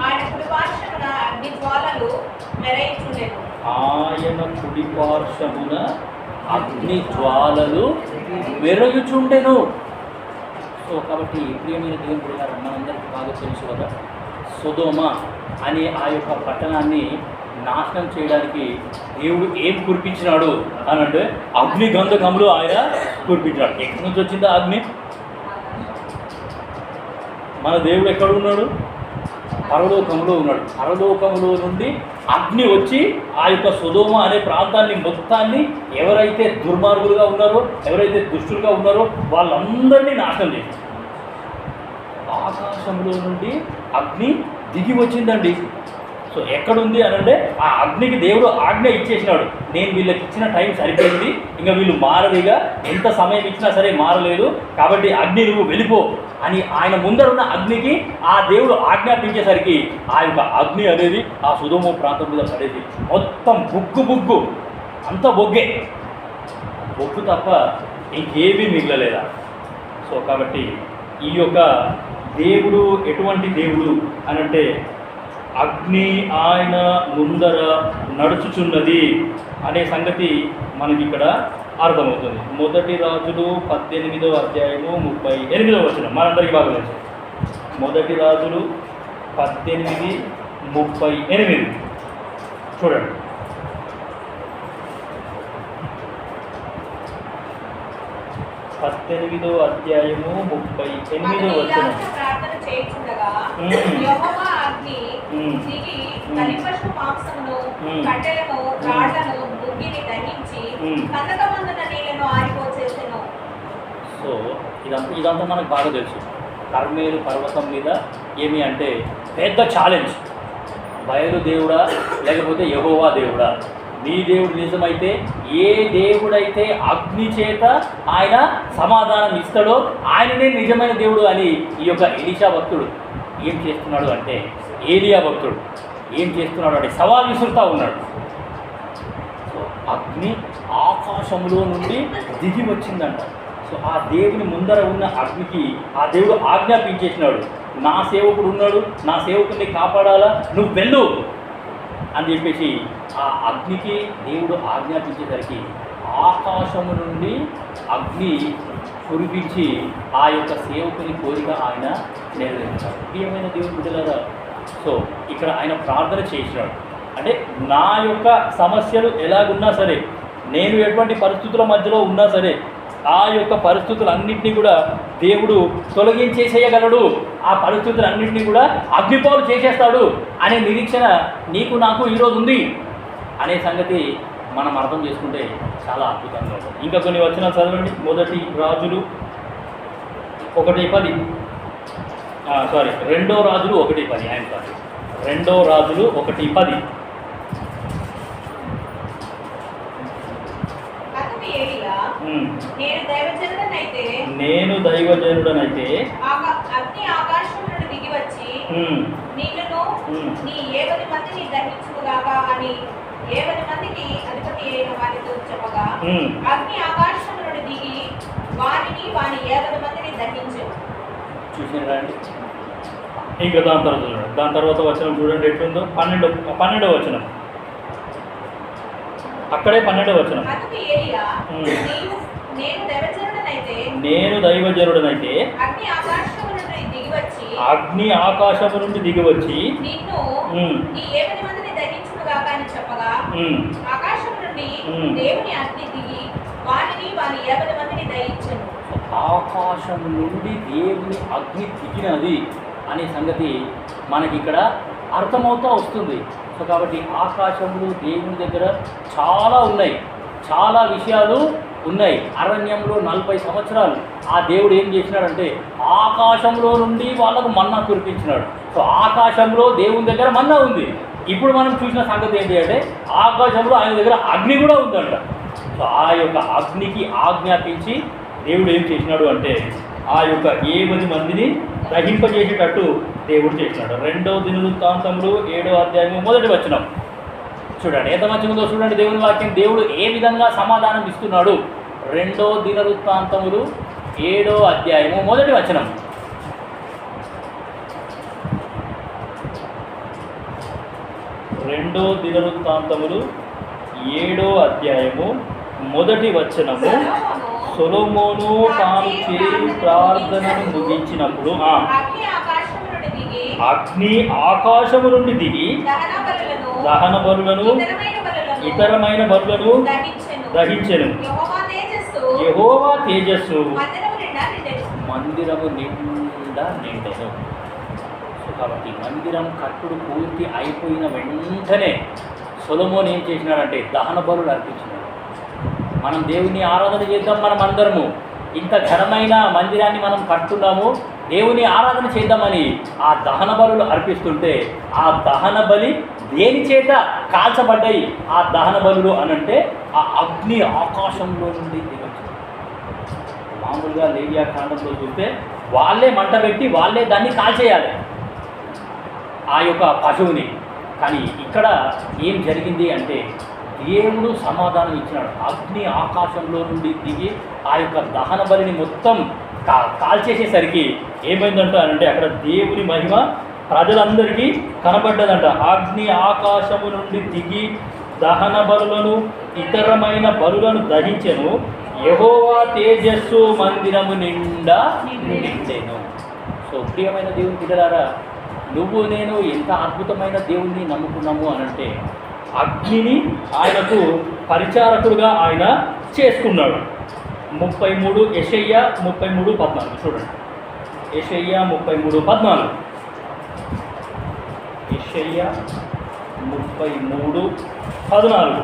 ఆయన కుడి పార్శ్వమున అగ్ని జ్వాలలు మెరయుచుండెను. ఆయన కుడి పార్శ్వమున అగ్ని జ్వాలలు మెరయుచుండెను. సో కాబట్టి ప్రియమైన దేవుని బిడ్డలారా, మనందరికీ బాగా తెలుసు కదా, సొదొమ అనే ఆ యొక్క పట్టణాన్ని నాశనం చేయడానికి దేవుడు ఏం కురిపించినాడు అని అంటే అగ్ని గంధకములు ఆయన కురిపించినాడు. ఎక్కడి నుంచి వచ్చిందా అగ్ని? మన దేవుడు ఎక్కడ ఉన్నాడు? పరలోకంలో ఉన్నాడు. పరలోకంలో నుండి అగ్ని వచ్చి ఆ యొక్క సొదొమ అనే ప్రాంతాన్ని మొత్తాన్ని ఎవరైతే దుర్మార్గులుగా ఉన్నారో, ఎవరైతే దుష్టులుగా ఉన్నారో వాళ్ళందరినీ నాశనం చేసింది. ఆకాశంలో నుండి అగ్ని దిగి వచ్చిందండి. సో ఎక్కడుంది అని అంటే ఆ అగ్నికి దేవుడు ఆజ్ఞ ఇచ్చేసినాడు, నేను వీళ్ళకి ఇచ్చిన టైం సరిపోయింది, ఇంకా వీళ్ళు మారదిగా, ఎంత సమయం ఇచ్చినా సరే మారలేదు, కాబట్టి అగ్ని నువ్వు వెళ్ళిపో అని ఆయన ముందరున్న అగ్నికి ఆ దేవుడు ఆజ్ఞాపించేసరికి ఆ యొక్క అగ్ని అనేది ఆ సొదొమ ప్రాంతం మీద పడేది. మొత్తం బుగ్గు అంత బొగ్గే, బొగ్గు తప్ప ఇంకేమీ మిగలలేదా. సో కాబట్టి ఈ యొక్క దేవుడు ఎటువంటి దేవుడు అనంటే అగ్ని ఆయన ముందర నడుచుచున్నది అనే సంగతి మనకి ఇక్కడ అర్థమవుతుంది. 1 రాజులు 18వ అధ్యాయము 38వ వచనం మనందరికీ బాగా తెలుసు. 1 రాజులు 18:38 చూడండి. పద్దెనిమిదవ అధ్యాయము 38వ వచనం. ప్రార్థన చేయుచుండగా మ్మ్. యెహోవా అగ్ని మ్మ్. దిగి మ్మ్. బలిపశు మాంసమును, మ్మ్. కట్టెలను, రాళ్లను, బుగ్గిని దహించి మ్మ్. కందకమందున నీళ్లను ఆరిపోచేసెను. సో ఇదంతా మనకు బాగా తెలుసు. కర్మేలు పర్వతం మీద ఏమి అంటే పెద్ద ఛాలెంజ్, బయలు దేవుడా లేకపోతే యెహోవా దేవుడా, నీ దేవుడు నిజమైతే ఏ దేవుడైతే అగ్ని చేత ఆయన సమాధానం ఇస్తాడో ఆయననే నిజమైన దేవుడు అని ఈ యొక్క ఎలీషా భక్తుడు ఏం చేస్తున్నాడు అంటే, ఏలియా భక్తుడు ఏం చేస్తున్నాడు అంటే సవాల్ విసురుతూ ఉన్నాడు. సో అగ్ని ఆకాశంలో నుండి దిగి వచ్చిందంట. సో ఆ దేవుని ముందర ఉన్న అగ్నికి ఆ దేవుడు ఆజ్ఞాపించేసినాడు, నా సేవకుడు ఉన్నాడు, నా సేవకుడిని కాపాడాలా, నువ్వు వెళ్ళు అని చెప్పేసి ఆ అగ్నికి దేవుడు ఆజ్ఞాపించేసరికి ఆకాశము నుండి అగ్ని కురిపించి ఆ యొక్క సేవకుని కోరిక ఆయన నెరవేర్చాడు. ప్రియమైన దేవుని బిడ్డలారా, సో ఇక్కడ ఆయన ప్రార్థన చేసినాడు అంటే నా యొక్క సమస్యలు ఎలాగున్నా సరే, నేను ఎటువంటి పరిస్థితుల మధ్యలో ఉన్నా సరే, ఆ యొక్క పరిస్థితులన్నింటినీ కూడా దేవుడు తొలగించేసేయగలడు, ఆ పరిస్థితులన్నింటినీ కూడా అగ్నిపాలు చేసేస్తాడు అనే నిరీక్షణ నీకు నాకు ఈరోజు ఉంది అనే సంగతి మనం అర్థం చేసుకుంటే చాలా అద్భుతంగా ఉంటుంది. ఇంకా కొన్ని వచనాలు చదవండి. 1 రాజులు 1:10 సారీ 2 రాజులు 1:10 ఆయన సారీ 2 రాజులు 1:10. అతడు ఏలియా, నేను నేను దైవజనుడనైతే దైవజనుడనైతే అగ్ని ఆకాశం నుండి దిగి వచ్చి నీళ్లను నీ 70 మందిని దహించుగాక అని 70 మందికి అధిపతి అయిన వారితో చెప్పగా అగ్ని ఆకాశం నుండి దిగి వాని 70 మందిని దహించు. చూసినారా అండి? ఇంకా దాని తర్వాత వచనం చూడండి ఎట్లుందో. 12వ వచనం, అక్కడే 12వ వచనం. అతడు ఏలియా, నేను దైవజనుడనైతే అగ్ని ఆకాశం నుండి దిగి వచ్చి నిన్ను నీ 70 మందిని దహించుగాక అని చెప్పగా ఆకాశం నుండి దేవుని అగ్ని దిగి వాని 70 మందిని దహించెను. ఆకాశం నుండి దేవుని అగ్ని దిగినది అనే సంగతి మనకి ఇక్కడ అర్థమవుతూ వస్తుంది. సో కాబట్టి ఆకాశంలో దేవుని దగ్గర చాలా ఉన్నాయి, చాలా విషయాలు ఉన్నాయి. అరణ్యంలో 40 సంవత్సరాలు ఆ దేవుడు ఏం చేసినాడంటే ఆకాశంలో నుండి వాళ్ళకు మన్నా కురిపించినాడు. సో ఆకాశంలో దేవుని దగ్గర మన్నా ఉంది. ఇప్పుడు మనం చూసిన సంగతి ఏంటి అంటే ఆకాశంలో ఆయన దగ్గర అగ్ని కూడా ఉందంట. సో ఆ యొక్క అగ్నికి ఆజ్ఞాపించి దేవుడు ఏం చేసినాడు అంటే ఆ యొక్క 70 మందిని దహింపజేసేటట్టు దేవుడు చేసినాడు. 2వ దినవృత్తాంతములు 7వ అధ్యాయము 1వ వచనం చూడండి, ఎంత మంచిగా ఉందో చూడండి దేవుని వాక్యం. దేవుడు ఏ విధంగా సమాధానం ఇస్తున్నాడు. 2వ దినవృత్తాంతములు 7వ అధ్యాయము 1వ వచనం. రెండో దినవృత్తాంతములు 7వ అధ్యాయము 1వ వచనము. సొలొమోను తాను చేయి ప్రార్థనను ముగించినప్పుడు అగ్ని ఆకాశము నుండి దిగి దహన బలులను ఇతరమైన బలులను దహించెను. యెహోవా తేజస్సు మందిరము నిండా నిండెను. కాబట్టి మందిరం కట్టుడు పూర్తి అయిపోయిన వెంటనే సొలొమోను ఏం చేసినాడంటే దహన బలులు అర్పించినాడు. మనం దేవుని ఆరాధన చేద్దాం. మనం అందరము ఇంత ఘనమైన మందిరాన్ని మనం కట్టున్నాము, దేవుని ఆరాధన చేద్దామని ఆ దహన బలులు అర్పిస్తుంటే ఆ దహన బలి దేని చేత కాల్చబడ్డాయి ఆ దహన బలులు అనంటే ఆ అగ్ని ఆకాశంలో నుండి దిగొచ్చు. మామూలుగా లేవియా కాండంలో చూస్తే వాళ్ళే మంట పెట్టి వాళ్ళే దాన్ని కాల్చేయాలి ఆ యొక్క పశువుని. కానీ ఇక్కడ ఏం జరిగింది అంటే దేవుడు సమాధానం ఇచ్చినాడు. అగ్ని ఆకాశంలో నుండి దిగి ఆ యొక్క దహన బలిని మొత్తం కాల్చేసేసరికి ఏమైందంట అంటే అక్కడ దేవుని మహిమ ప్రజలందరికీ కనబడ్డదంట. అగ్ని ఆకాశము నుండి దిగి దహన బలులను ఇతరమైన బలులను దహించెను, యెహోవా తేజస్సు మందిరము నిండా నిండెను. సో ప్రియమైన దేవుని బిడ్డలారా, నువ్వు నేను ఎంత అద్భుతమైన దేవుణ్ణి నమ్ముకున్నాము అనంటే అగ్నిని ఆయనకు పరిచారకుడుగా ఆయన చేసుకున్నాడు. 33 యెషయా 33:14 చూడండి. యెషయా 33:14. యెషయా 33:14.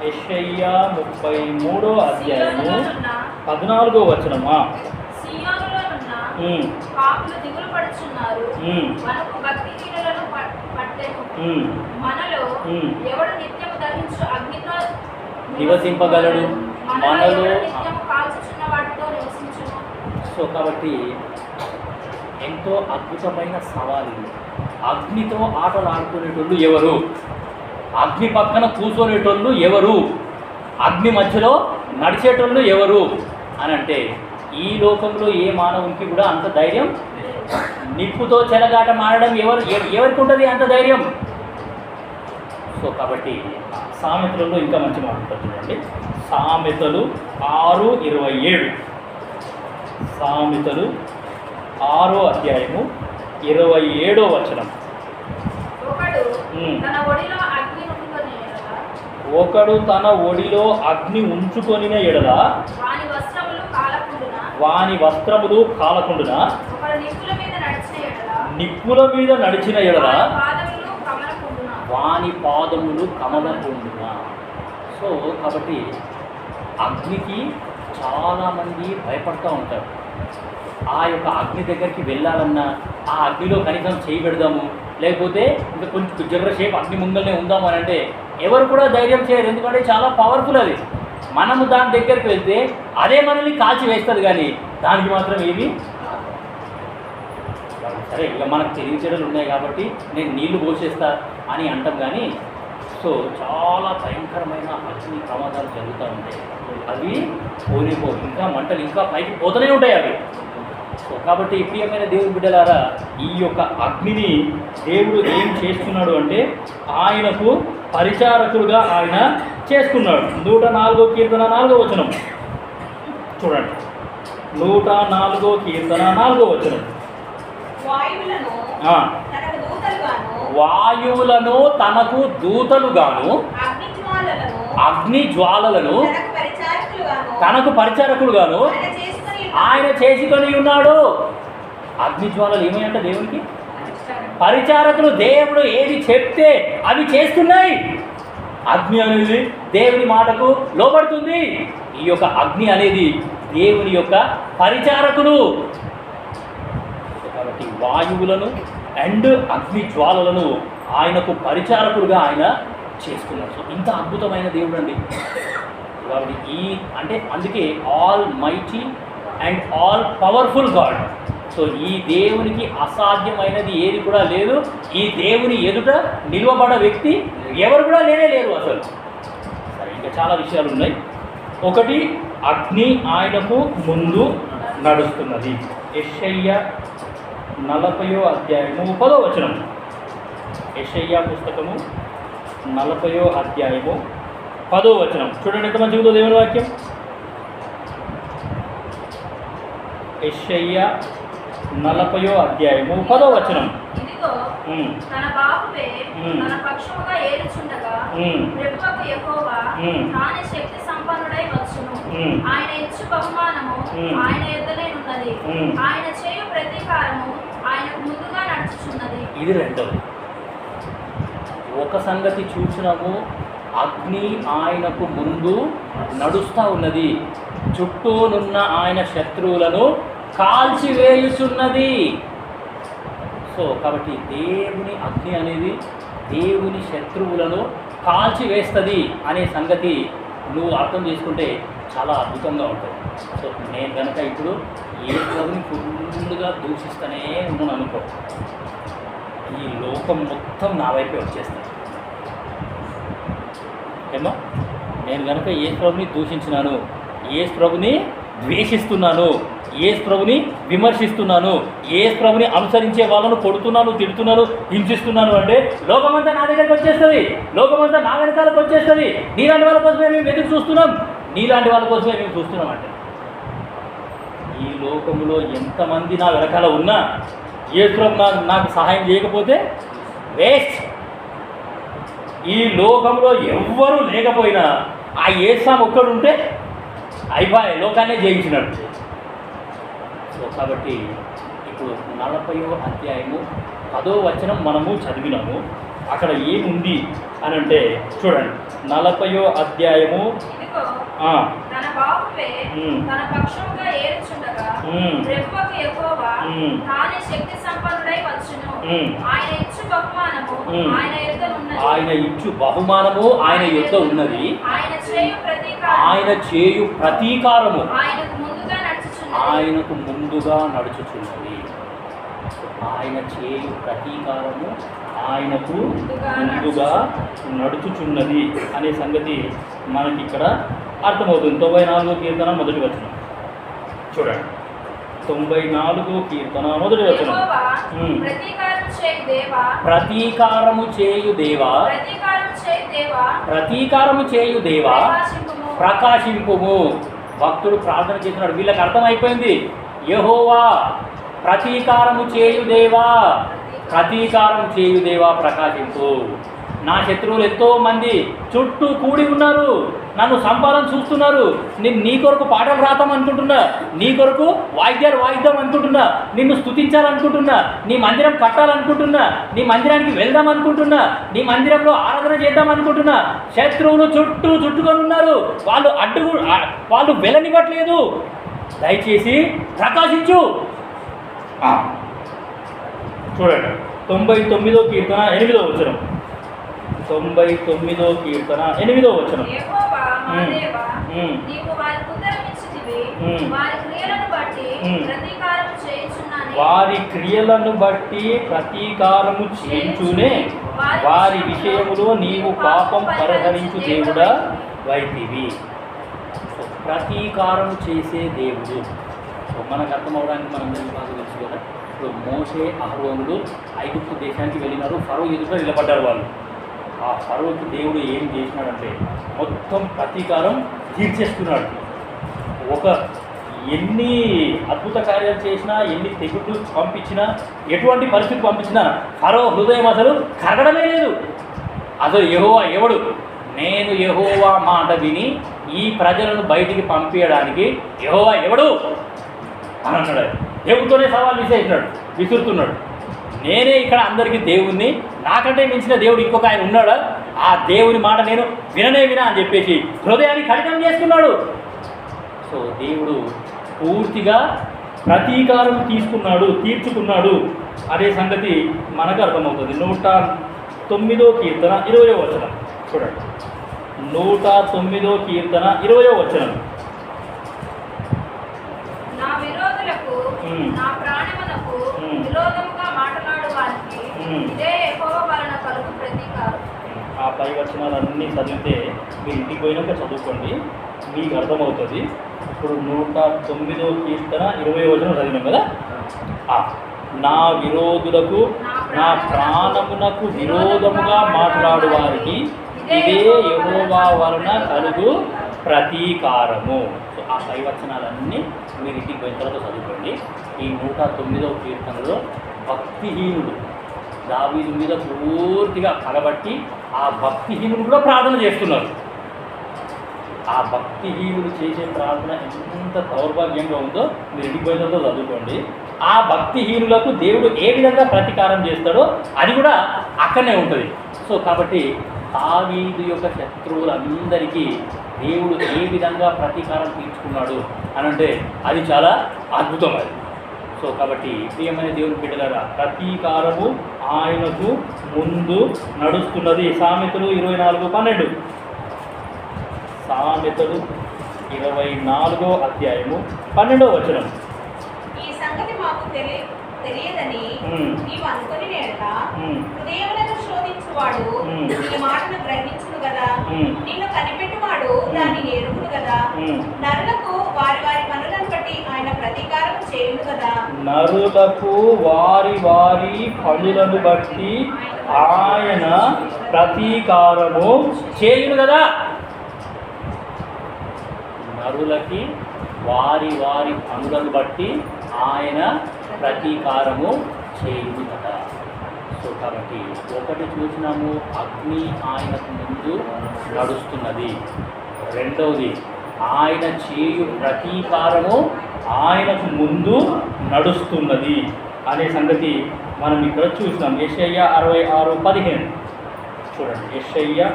యెషయా 33 అధ్యాయము 14వ వచనమా. సీయోనులోనున్న పాపులు దిగులు పడుచున్నారు, మనకు భక్తిహీనులను పట్టెను. మనలో ఎవడు నిత్యము దహించు అగ్నితో నివసింపగలడు, మనలో నిత్యము కాల్చుచున్న వాటితో నివసించును. సో కాబట్టి ఎంతో అద్భుతమైన సవాలు. అగ్నితో ఆటలు ఆడుకునేటోళ్ళు ఎవరు? అగ్ని పక్కన కూర్చొనేటోళ్ళు ఎవరు? అగ్ని మధ్యలో నడిచేటోళ్ళు ఎవరు అని అంటే ఈ లోకంలో ఏ మానవునికి కూడా అంత ధైర్యం. నిప్పుతో చెలగాట మారడం ఎవరికి ఉంటుంది అంత ధైర్యం? సో కాబట్టి సామెతలలో ఇంకా మంచి మాట ఉంటుంది చూడండి. సామెతలు 6:27. సామెతలు 6వ అధ్యాయము 27వ వచనం. ఒకడు తన ఒడిలో అగ్ని ఉంచుకొనిన ఎడల వాని వస్త్రములు కాలకుండునా, నిప్పుల మీద నడిచిన ఎడల వాని పాదములు కమలకుండునా. సో కాబట్టి అగ్నికి చాలామంది భయపడుతూ ఉంటారు. ఆ యొక్క అగ్ని దగ్గరికి వెళ్ళాలన్నా ఆ అగ్నిలో కనీసం చేయి పెడదాము, లేకపోతే ఇంకా కొంచెం జర్రసేపు అగ్ని ముంగల్నే ఉందాము అని అంటే ఎవరు కూడా ధైర్యం చేయరు. ఎందుకంటే చాలా పవర్ఫుల్ అది. మనము దాని దగ్గరికి వెళ్తే అదే మనల్ని కాల్చి వేస్తుంది, కానీ దానికి మాత్రం ఏమి సరే ఇక మనకు తెలివితేటలు ఉన్నాయి కాబట్టి నేను నీళ్లు పోసేస్తా అని అంటాం. కానీ సో చాలా భయంకరమైన అగ్ని ప్రమాదాలు జరుగుతూ ఉంటాయి. అవి పోనిపో ఇంకా మంటలు ఇంకా పైకి పోతూనే ఉంటాయి అవి. సో కాబట్టి ప్రియమైన దేవుని బిడ్డలారా, ఈ యొక్క అగ్నిని దేవుడు ఏం చేస్తున్నాడు అంటే ఆయనకు పరిచారకులుగా ఆయన చేసుకున్నాడు. 104వ కీర్తన 4వ వచనం చూడండి. 104వ కీర్తన 4వ వచనం. వాయువులను తనకు దూతలుగాను అగ్ని జ్వాలలను తనకు పరిచారకులుగాను ఆయన చేసుకొని ఉన్నాడు. అగ్ని జ్వాలలు ఏమైనా దేవునికి పరిచారకులు. దేవుడు ఏది చెప్తే అవి చేస్తున్నాయి. అగ్ని అనేది దేవుని మాటకు లోబడుతుంది. ఈ యొక్క అగ్ని అనేది దేవుని యొక్క పరిచారకులు. కాబట్టి వాయువులను అండ్ అగ్ని జ్వాలలను ఆయనకు పరిచారకులుగా ఆయన చేసుకున్నాడు. సో ఇంత అద్భుతమైన దేవుడు అండి. కాబట్టి అందుకే all mighty and all powerful God. So ఈ దేవునికి అసాధ్యమైనది ఏది కూడా లేదు. ఈ దేవుని ఎదుట నిలువబడ వ్యక్తి ఎవరు కూడా లేరు అసలు. సరే, ఇంకా చాలా విషయాలు ఉన్నాయి. ఒకటి, అగ్ని ఆయనకు ముందు నడుస్తున్నది. యెషయా 40వ అధ్యాయము 10వ వచనం. యెషయా పుస్తకము 40వ అధ్యాయము 10వ వచనం చూడండి. ఎంత మంచిగా ఉందో దేవుని వాక్యం. యెషయా 40వ అధ్యాయము 10వ వచనం. తన బాహువే తన పక్షముగా ఏలుచుండగా ప్రభువకు యెహోవా తానే శక్తి సంపన్నుడై వచ్చును. ఆయన ఇచ్చు బహుమానము ఆయన యొద్దనే ఉన్నది. ఆయన చేయు ప్రతీకారము ఆయనకు ముందుగా నడుచుచున్నది. ఇది రెండవది. ఒక సంగతి చూసినాము, అగ్ని ఆయనకు ముందు నడుస్తూ ఉన్నది, చుట్టూనున్న ఆయన శత్రువులను కాల్చివేయుచున్నది. సో కాబట్టి దేవుని అగ్ని అనేది దేవుని శత్రువులను కాల్చివేస్తుంది అనే సంగతి నువ్వు అర్థం చేసుకుంటే చాలా అద్భుతంగా ఉంటుంది. సో నేను కనుక ఇప్పుడు ఏ ప్రభుని ఫుల్గా దూషిస్తూనే ఉన్నాను అనుకో, ఈ లోకం మొత్తం నా వైపే వచ్చేస్తుంది. ఏమో నేను కనుక యేసు ప్రభుని దూషించినాను, యేసు ప్రభుని ద్వేషిస్తున్నాను, యేసు ప్రభుని విమర్శిస్తున్నాను, యేసు ప్రభుని అనుసరించే వాళ్ళను కొడుతున్నాను, తిడుతున్నాను, హింసిస్తున్నాను అంటే లోకమంతా నా దగ్గరికి వచ్చేస్తుంది, లోకమంతా నా వెనకాలకు వచ్చేస్తుంది. నీలాంటి వాళ్ళ కోసమే మేము ఎదురు చూస్తున్నాం, నీలాంటి వాళ్ళ కోసమే మేము చూస్తున్నాం అంటే ఈ లోకంలో ఎంతమంది నా వెనకాల ఉన్నా యేసు ప్రభు నాకు సహాయం చేయకపోతే వేస్ట్. ఈ లోకంలో ఎవ్వరూ లేకపోయినా ఆ యేసు ఒక్కడు ఉంటే అయిపోయి లోకాన్నే జయించినట్టు. సో కాబట్టి ఇప్పుడు 40వ అధ్యాయము 10వ వచనం మనము చదివినాము. అక్కడ ఏముంది అని అంటే చూడండి, 40వ అధ్యాయము ఇదిగో తన బాహువే తన పక్షముగా ఏర్చుండగా ప్రభువుకు యెహోవా తానే శక్తి సంపన్నుడై వచ్చును. ఆయన ఇచ్చు బహుమానము ఆయన యుద్ధ ఉన్నది, ఆయన ఇచ్చు బహుమానము ఆయన యుద్ధ ఉన్నది, ఆయన చేయు ప్రతీకారము ఆయన చేయు ప్రతీకారము ఆయనకు ముందుగా నడుచుచున్నది, ఆయనకు ముందుగా నడుచుచున్నది. ఆయన చేయు ప్రతీకారము ఆయనకు ముందుగా నడుచుచున్నది అనే సంగతి మనకి ఇక్కడ అర్థమవుతుంది. 94వ కీర్తన మొదటి వచనం చూడండి, 94వ కీర్తన మొదటి వచనం. యెహోవా ప్రతీకారము చేయు దేవా, ప్రతీకారము చేయు దేవా, ప్రతీకారము చేయు దేవా, ప్రతీకారము చేయు దేవా, ప్రకాశింపుము. ప్రకాశింపుము. భక్తుడు ప్రార్థన చేస్తున్నాడు, వీళ్ళకి అర్థమైపోయింది. యెహోవా ప్రతీకారము చేయు దేవా, ప్రతీకారం చేయు దేవా ప్రకాశింపు. నా శత్రువులు ఎంతో మంది చుట్టూ కూడి ఉన్నారు, నన్ను సంపాదన చూస్తున్నారు. నేను నీ కొరకు పాటలు రాద్దాం అనుకుంటున్నా, నీ కొరకు వాయిద్యాలు వాయిద్దాం అనుకుంటున్నా, నిన్ను స్తుతించాలనుకుంటున్నా, నీ మందిరం కట్టాలనుకుంటున్నా, నీ మందిరానికి వెళ్దాం అనుకుంటున్నా, నీ మందిరంలో ఆరాధన చేద్దాం అనుకుంటున్నా. శత్రువులు చుట్టుకొని ఉన్నారు, వాళ్ళు వెళ్ళనివ్వట్లేదు. దయచేసి ప్రకాశించు. చూడండి 99వ కీర్తన 8వ వచనం. 99వ కీర్తన 8వ వచనం. యెహోవా మా దేవా, నీవు వారికి ఉత్తరమిచ్చితివి, వారి క్రియలను బట్టి ప్రతీకారము చేయుచున్నానే, వారి క్రియలను బట్టి ప్రతీకారము చేయుచునే వారి విషయములో నీవు పాపం పరిహరించు దేవుడా వైతివి. ప్రతీకారం చేసే దేవుడు. మనకు అర్థమవడానికి మనం బాగా తెలుసు కదా. ఇప్పుడు మోషే అహరోనులు ఐగుప్తు దేశానికి వెళ్ళినారు, ఫరో ఎదుట నిలబడ్డారు వాళ్ళు. ఆ ఫరోకి దేవుడు ఏం చేసినాడంటే మొత్తం ప్రతీకారం తీర్చేస్తున్నాడు. ఎన్ని అద్భుత కార్యాలు చేసినా, ఎన్ని తెగుళ్ళు పంపించినా, ఎటువంటి పరిస్థితి పంపించినా ఫరో హృదయం అసలు కరగడమే లేదు. అసలు యెహోవా ఎవడు, నేను యెహోవా మాట విని ఈ ప్రజలను బయటికి పంపించడానికి యెహోవా ఎవడు అని అన్నాడు. దేవుడితోనే సవాల్ విసురుతున్నాడు. నేనే ఇక్కడ అందరికీ దేవుణ్ణి, నాకంటే మించిన దేవుడు ఇంకొక ఆయన ఉన్నాడా, ఆ దేవుని మాట నేను విననే అని చెప్పేసి హృదయాన్ని కఠినం చేసుకున్నాడు. సో దేవుడు పూర్తిగా ప్రతీకారం తీర్చుకున్నాడు అనే సంగతి మనకు అర్థమవుతుంది. 109వ కీర్తన 20వ వచనం చూడండి. 109వ కీర్తన 20వ వచనం. నా విరోధులకు, నా ప్రాణమునకు విరోధముగా మాట్లాడు వారికి ఇదే యెహోవా వలన కలుగు ప్రతీకారం. ఆ పై వచనాలన్నీ చదివితే మీరు ఇంటికి పోయినాక చదువుకోండి, మీకు అర్థమవుతుంది. ఇప్పుడు 109వ కీర్తన 20వ వచనం చదివినాం కదా. నా విరోధులకు, నా ప్రాణమునకు విరోధముగా మాట్లాడు వారికి ఇదే యెహోవా వలన కలుగు ప్రతీకారము. సో ఆ పై వచనాలన్నీ మీరు ఇంటికి పోయిన తర్వాత చదువుకోండి. ఈ 109వ కీర్తనలో భక్తిహీనుడు దావీదు మీద పూర్తిగా పగబట్టి ఆ భక్తిహీనుడు కూడా ప్రార్థన చేస్తున్నారు. ఆ భక్తిహీనుడు చేసే ప్రార్థన ఎంత దౌర్భాగ్యంగా ఉందో మీరు ఇంటికి పోయిన తర్వాత చదువుకోండి. ఆ భక్తిహీనులకు దేవుడు ఏ విధంగా ప్రతీకారం చేస్తాడో అది కూడా అక్కడనే ఉంటుంది. సో కాబట్టి దావీదు యొక్క శత్రువులందరికీ దేవుడు ఏ విధంగా ప్రతీకారం తీర్చుకున్నాడు అని అంటే అది చాలా అద్భుతం అది. సో కాబట్టి ప్రియమైన దేవుని బిడ్డలారా, ప్రతీకారము ఆయనకు ముందు నడుస్తున్నది. సామెతలు 24:12. సామెతలు 24వ అధ్యాయము 12వ వచనం. ఈ సంగతి మాకు తెలియదని నీవు అనుకుని నేడట హృదయములను శోధించువాడు నీ మాటను గ్రహించును కదా, నిన్ను కనిపెట్టువాడు దాన్ని ఎరుగును కదా, నరులకు వారి వారి పనులను బట్టి ఆయన ప్రతీకారం చేయును కదా. నరులకు వారి వారి పనులను బట్టి ఆయన ప్రతీకారము చేయును కదా. నరులకి వారి వారి పనులను బట్టి ఆయన ప్రతీకారము చేయును కదా. సో కాబట్టి ఒకటి చూసినాము, అగ్ని ఆయనకు ముందు నడుస్తున్నది. రెండవది, ఆయన చేయు ప్రతీకారము ఆయనకు ముందు నడుస్తున్నది అనే సంగతి మనం ఇక్కడ చూసినాం. యెషయా 66:15. చూడండి, యెషయా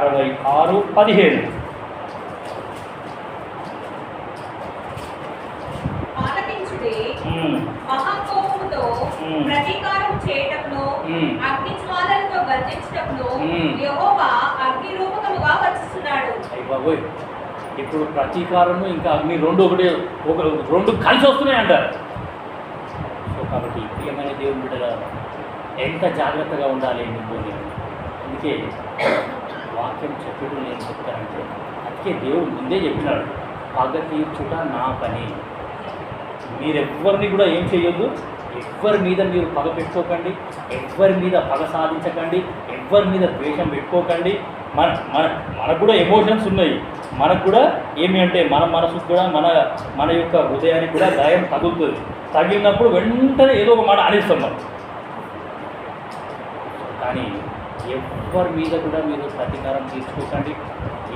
66:15. మహాకోపముతో ప్రతీకారం చేయటమును అగ్ని జ్వాలలతో గర్జించటమును యెహోవా అగ్ని రూపకముగా వచ్చుచున్నాడు. బాబోయ్, ఇప్పుడు ప్రతీకారము ఇంకా అగ్ని రెండు కలిసి వస్తున్నాయి అంటారు. సో కాబట్టి ప్రియమైన దేవుని బిడ్డల ఎంత జాగ్రత్తగా ఉండాలి నువ్వు. అందుకే వాక్యం చెప్పడం నేను చెప్తానంటే, అందుకే దేవుడు ముందే చెప్పినాడు, పగ తీర్చుట నా పని. మీరెవ్వరిని కూడా ఏం చేయొద్దు, ఎవ్వరి మీద మీరు పగ పెట్టుకోకండి, ఎవ్వరి మీద పగ సాధించకండి, ఎవ్వరి మీద ద్వేషం పెట్టుకోకండి. మనకు కూడా ఎమోషన్స్ ఉన్నాయి. మనకు కూడా ఏమి అంటే మన మనసుకు కూడా మన యొక్క హృదయానికి కూడా గాయం తగులుతుంది. తగిలినప్పుడు వెంటనే ఏదో ఒక మాట అనేస్తాం మనం. కానీ ఎవరి మీద కూడా మీరు ప్రతీకారం తీర్చుకోకండి,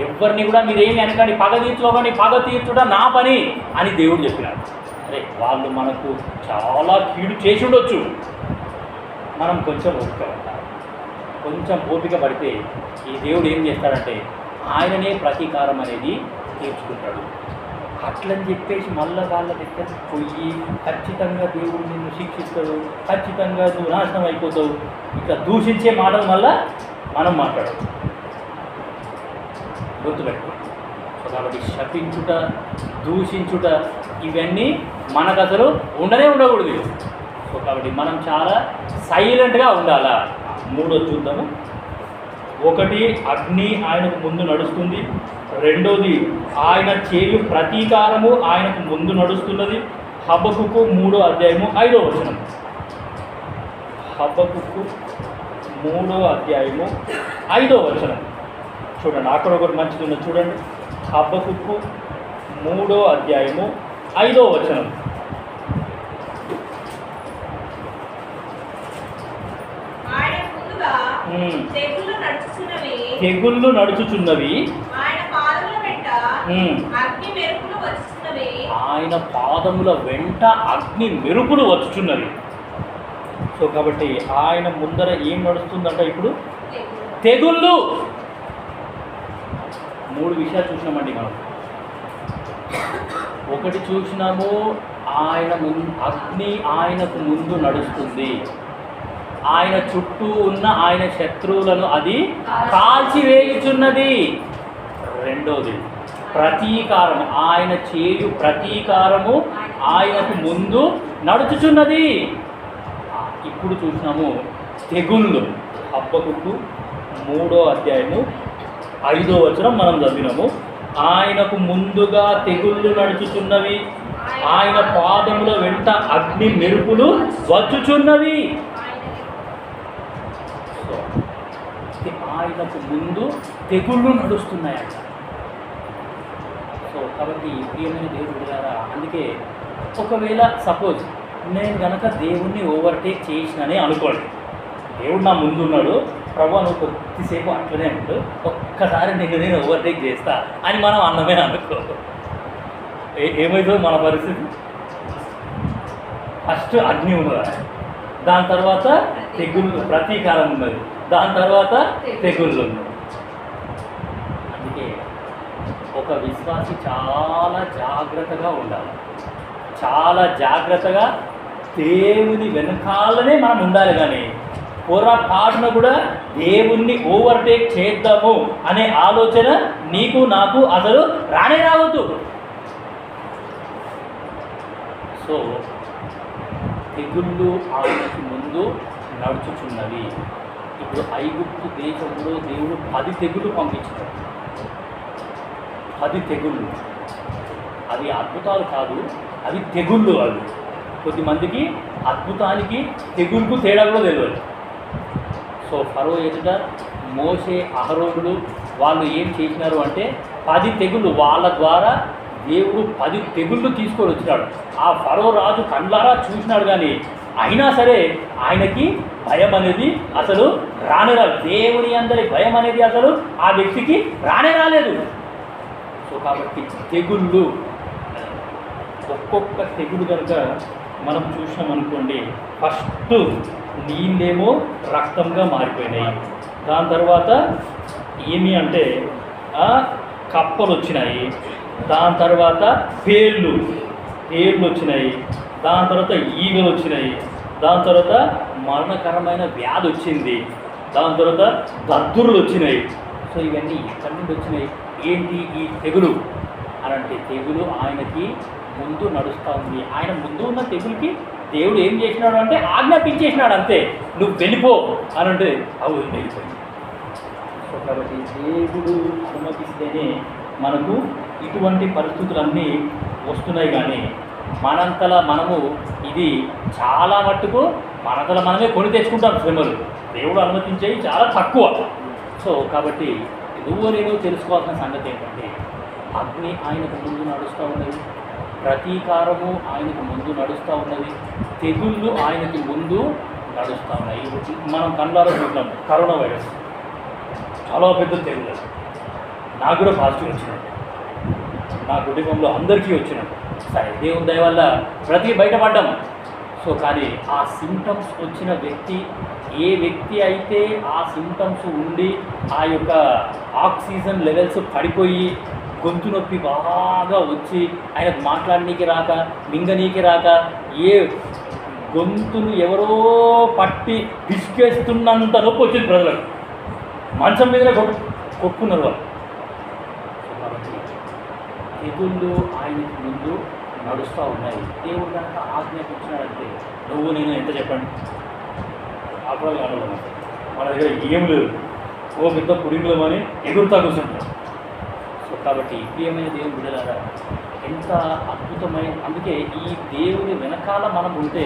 ఎవరిని కూడా మీరు ఏమి అనకండి, పగ తీర్చుకోకండి, పగ తీర్చుట నా పని అని దేవుడు చెప్పినాడు. అరే, వాళ్ళు మనకు చాలా కీడు చేసి ఉండొచ్చు, మనం కొంచెం ఓపిక పడతాం. కొంచెం ఓపిక పడితే ఈ దేవుడు ఏం చేస్తాడంటే ఆయననే ప్రతీకారం అనేది తీర్చుకుంటాడు. అట్లని చెప్పేసి మళ్ళీ వాళ్ళ దగ్గరికి పోయి ఖచ్చితంగా దేవుడు నిన్ను శిక్షిస్తాడు, ఖచ్చితంగా నువ్వు నాశనం అయిపోతావు, ఇట్లా దూషించే మాటలు మళ్ళా మనం మాట్లాడదు. గుర్తుపెట్టుకోండి. సో కాబట్టి శపించుట, దూషించుట ఇవన్నీ మనకు అసలు ఉండకూడదు. సో కాబట్టి మనం చాలా సైలెంట్గా ఉండాలా. మూడోది చూద్దాము. ఒకటి, అగ్ని ఆయనకు ముందు నడుస్తుంది. రెండోది, ఆయన చేయు ప్రతీకారము ఆయనకు ముందు నడుస్తున్నది. హబక్కుకు 3వ అధ్యాయము 5వ వచనం. హబక్కుకు 3వ అధ్యాయము 5వ వచనం. చూడండి, అక్కడ ఒకటి మంచిది ఉన్నది చూడండి. హబక్కుకు 3వ అధ్యాయము 5వ వచనం. తెగుళ్ళు నడుచుచున్నవి, ఆయన పాదముల వెంట అగ్ని మెరుపులు వచ్చుచున్నవి. సో కాబట్టి ఆయన ముందర ఏం నడుస్తుందంట ఇప్పుడు? తెగుళ్ళు. 3 విషయాలు చూసినామండి మనం. ఒకటి చూసినాము, అగ్ని ఆయనకు ముందు నడుస్తుంది, ఆయన చుట్టూ ఉన్న ఆయన శత్రువులను అది కాల్చివేయుచున్నది. రెండోది, ప్రతీకారము, ఆయన చేయు ప్రతీకారము ఆయనకు ముందు నడుచుచున్నది. ఇప్పుడు చూసినాము తెగుళ్ళు. హబక్కుకు 3వ అధ్యాయము 5వ వచనం మనం చదివినాము. ఆయనకు ముందుగా తెగుళ్ళు నడుచుచున్నవి, ఆయన పాదముల వెంట అగ్ని మెరుపులు వచ్చుచున్నవి. ఆయనకు ముందు తెగుళ్ళు నడుస్తున్నాయంట. సో కాబట్టి ప్రియమైన దేవుడు గారా, అందుకే ఒకవేళ సపోజ్ నేను కనుక దేవుణ్ణి ఓవర్టేక్ చేసిననే అనుకోండి, దేవుడు నా ముందు ఉన్నాడు, ప్రభు నువ్వు కొద్దిసేపు అట్లనే ఉండు, ఒక్కసారి నేను ఓవర్టేక్ చేస్తా అని మనం అన్నమే అనుకో, ఏమవుతుందో మన పరిస్థితి? ఫస్ట్ అగ్ని ఉన్నది, దాని తర్వాత తెగుళ్ళు ప్రతీకారం ఉన్నది, దాని తర్వాత తెగుళ్ళు. అందుకే ఒక విశ్వాసి చాలా జాగ్రత్తగా ఉండాలి, చాలా జాగ్రత్తగా దేవుని వెనకాలనే మనం ఉండాలి. కానీ పొరపాటున కూడా దేవుణ్ణి ఓవర్టేక్ చేద్దాము అనే ఆలోచన నీకు నాకు అసలు రానే రావద్దు. సో తెగుళ్ళు ఆయనకి ముందు నడుచుచున్నవి. ఇప్పుడు ఐగుప్తు దేశంలో దేవుడు 10 తెగుళ్ళు పంపించాడు. 10 తెగుళ్ళు. అవి అద్భుతాలు కాదు, అవి తెగుళ్ళు. అవి కొద్దిమందికి అద్భుతానికి తెగుళ్ళకు తేడా కూడా తెలియదు. సో ఫరో ఎదుట మోషే అహరోనులు వాళ్ళు ఏం చేసినారు అంటే 10 తెగుళ్ళు వాళ్ళ ద్వారా దేవుడు 10 తెగుళ్ళు తీసుకొని వచ్చినాడు. ఆ ఫరో రాజు కండ్లారా చూసినాడు, కానీ అయినా సరే ఆయనకి భయం అనేది అసలు రానే రాలేదు. దేవుని అందరి భయం అనేది అసలు ఆ వ్యక్తికి రానే రాలేదు. సో కాబట్టి తెగుళ్ళు, ఒక్కొక్క తెగులు కనుక మనం చూసామనుకోండి, ఫస్ట్ నీళ్ళేమో రక్తంగా మారిపోయినాయి. దాని తర్వాత ఏమి అంటే కప్పలు వచ్చినాయి. దాని తర్వాత పేర్లు వచ్చినాయి. దాని తర్వాత ఈగలు వచ్చినాయి. దాని తర్వాత మరణకరమైన వ్యాధి వచ్చింది. దాని తర్వాత దద్దుర్లు వచ్చినాయి. సో ఇవన్నీ ఎక్కడి నుండి వచ్చినాయి? ఏంటి ఈ తెగులు అని అంటే, తెగులు ఆయనకి ముందు నడుస్తూ ఉంది. ఆయన ముందు ఉన్న తెగులకి దేవుడు ఏం చేసినాడు అంటే ఆజ్ఞాపించేసినాడు, అంతే, నువ్వు వెళ్ళిపో అని అంటే అవు వెళ్ళిపోయింది. సో కాబట్టి దేవుడు అనుమతిస్తేనే మనకు ఇటువంటి పరిస్థితులన్నీ వస్తున్నాయి. కానీ మనంతలా మనము ఇది చాలా మట్టుకు మనంతలా మనమే కొని తెచ్చుకుంటాం శ్రమలు. దేవుడు అనుమతించేవి చాలా తక్కువ. సో కాబట్టి నువ్వు నేను తెలుసుకోవాల్సిన సంగతి ఏంటంటే, అగ్ని ఆయనకు ముందు నడుస్తూ ఉన్నది, ప్రతీకారము ఆయనకు ముందు నడుస్తూ ఉన్నది, తెగుళ్ళు ఆయనకి ముందు నడుస్తూ ఉన్నాయి. మనం కళ్ళారా చూద్దాం, కరోనా వైరస్ చాలా పెద్ద తెగులు. నాకు కూడా పాజిటివ్ వచ్చినట్టు, నా కుటుంబంలో అందరికీ వచ్చినట్టు. సరే, దేవుని దయ వల్ల ప్రతి బయటపడ్డాం. సో కానీ ఆ సింటమ్స్ వచ్చిన వ్యక్తి, ఏ వ్యక్తి అయితే ఆ సింటమ్స్ ఉండి ఆ యొక్క ఆక్సిజన్ లెవెల్స్ పడిపోయి గొంతు నొప్పి బాగా వచ్చి ఆయనకు మాట్లాడనీకి రాక, మింగనీకి రాక, ఏ గొంతును ఎవరో పట్టి పిసికేస్తున్నంత నొప్పి వచ్చింది ప్రజలకు. మంచం మీదనే కొట్టుకున్నారు వాళ్ళు. కాబట్టి తెగుళ్ళు ఆయనకి ముందు నడుస్తూ ఉన్నాయి. దేవుడు కనుక ఆజ్ఞాపించినాడంటే నువ్వు నేను ఎంత చెప్పండి, అప్పుడు మన దగ్గర ఏం లేదు, ఓ పెద్ద పుడింగులమని ఎగురుతా కూర్చుంటాం. సో కాబట్టి ప్రియమైన దేవుని బిడ్డలారా, ఎంత అద్భుతమైన, అందుకే ఈ దేవుని వెనకాల మనం ఉంటే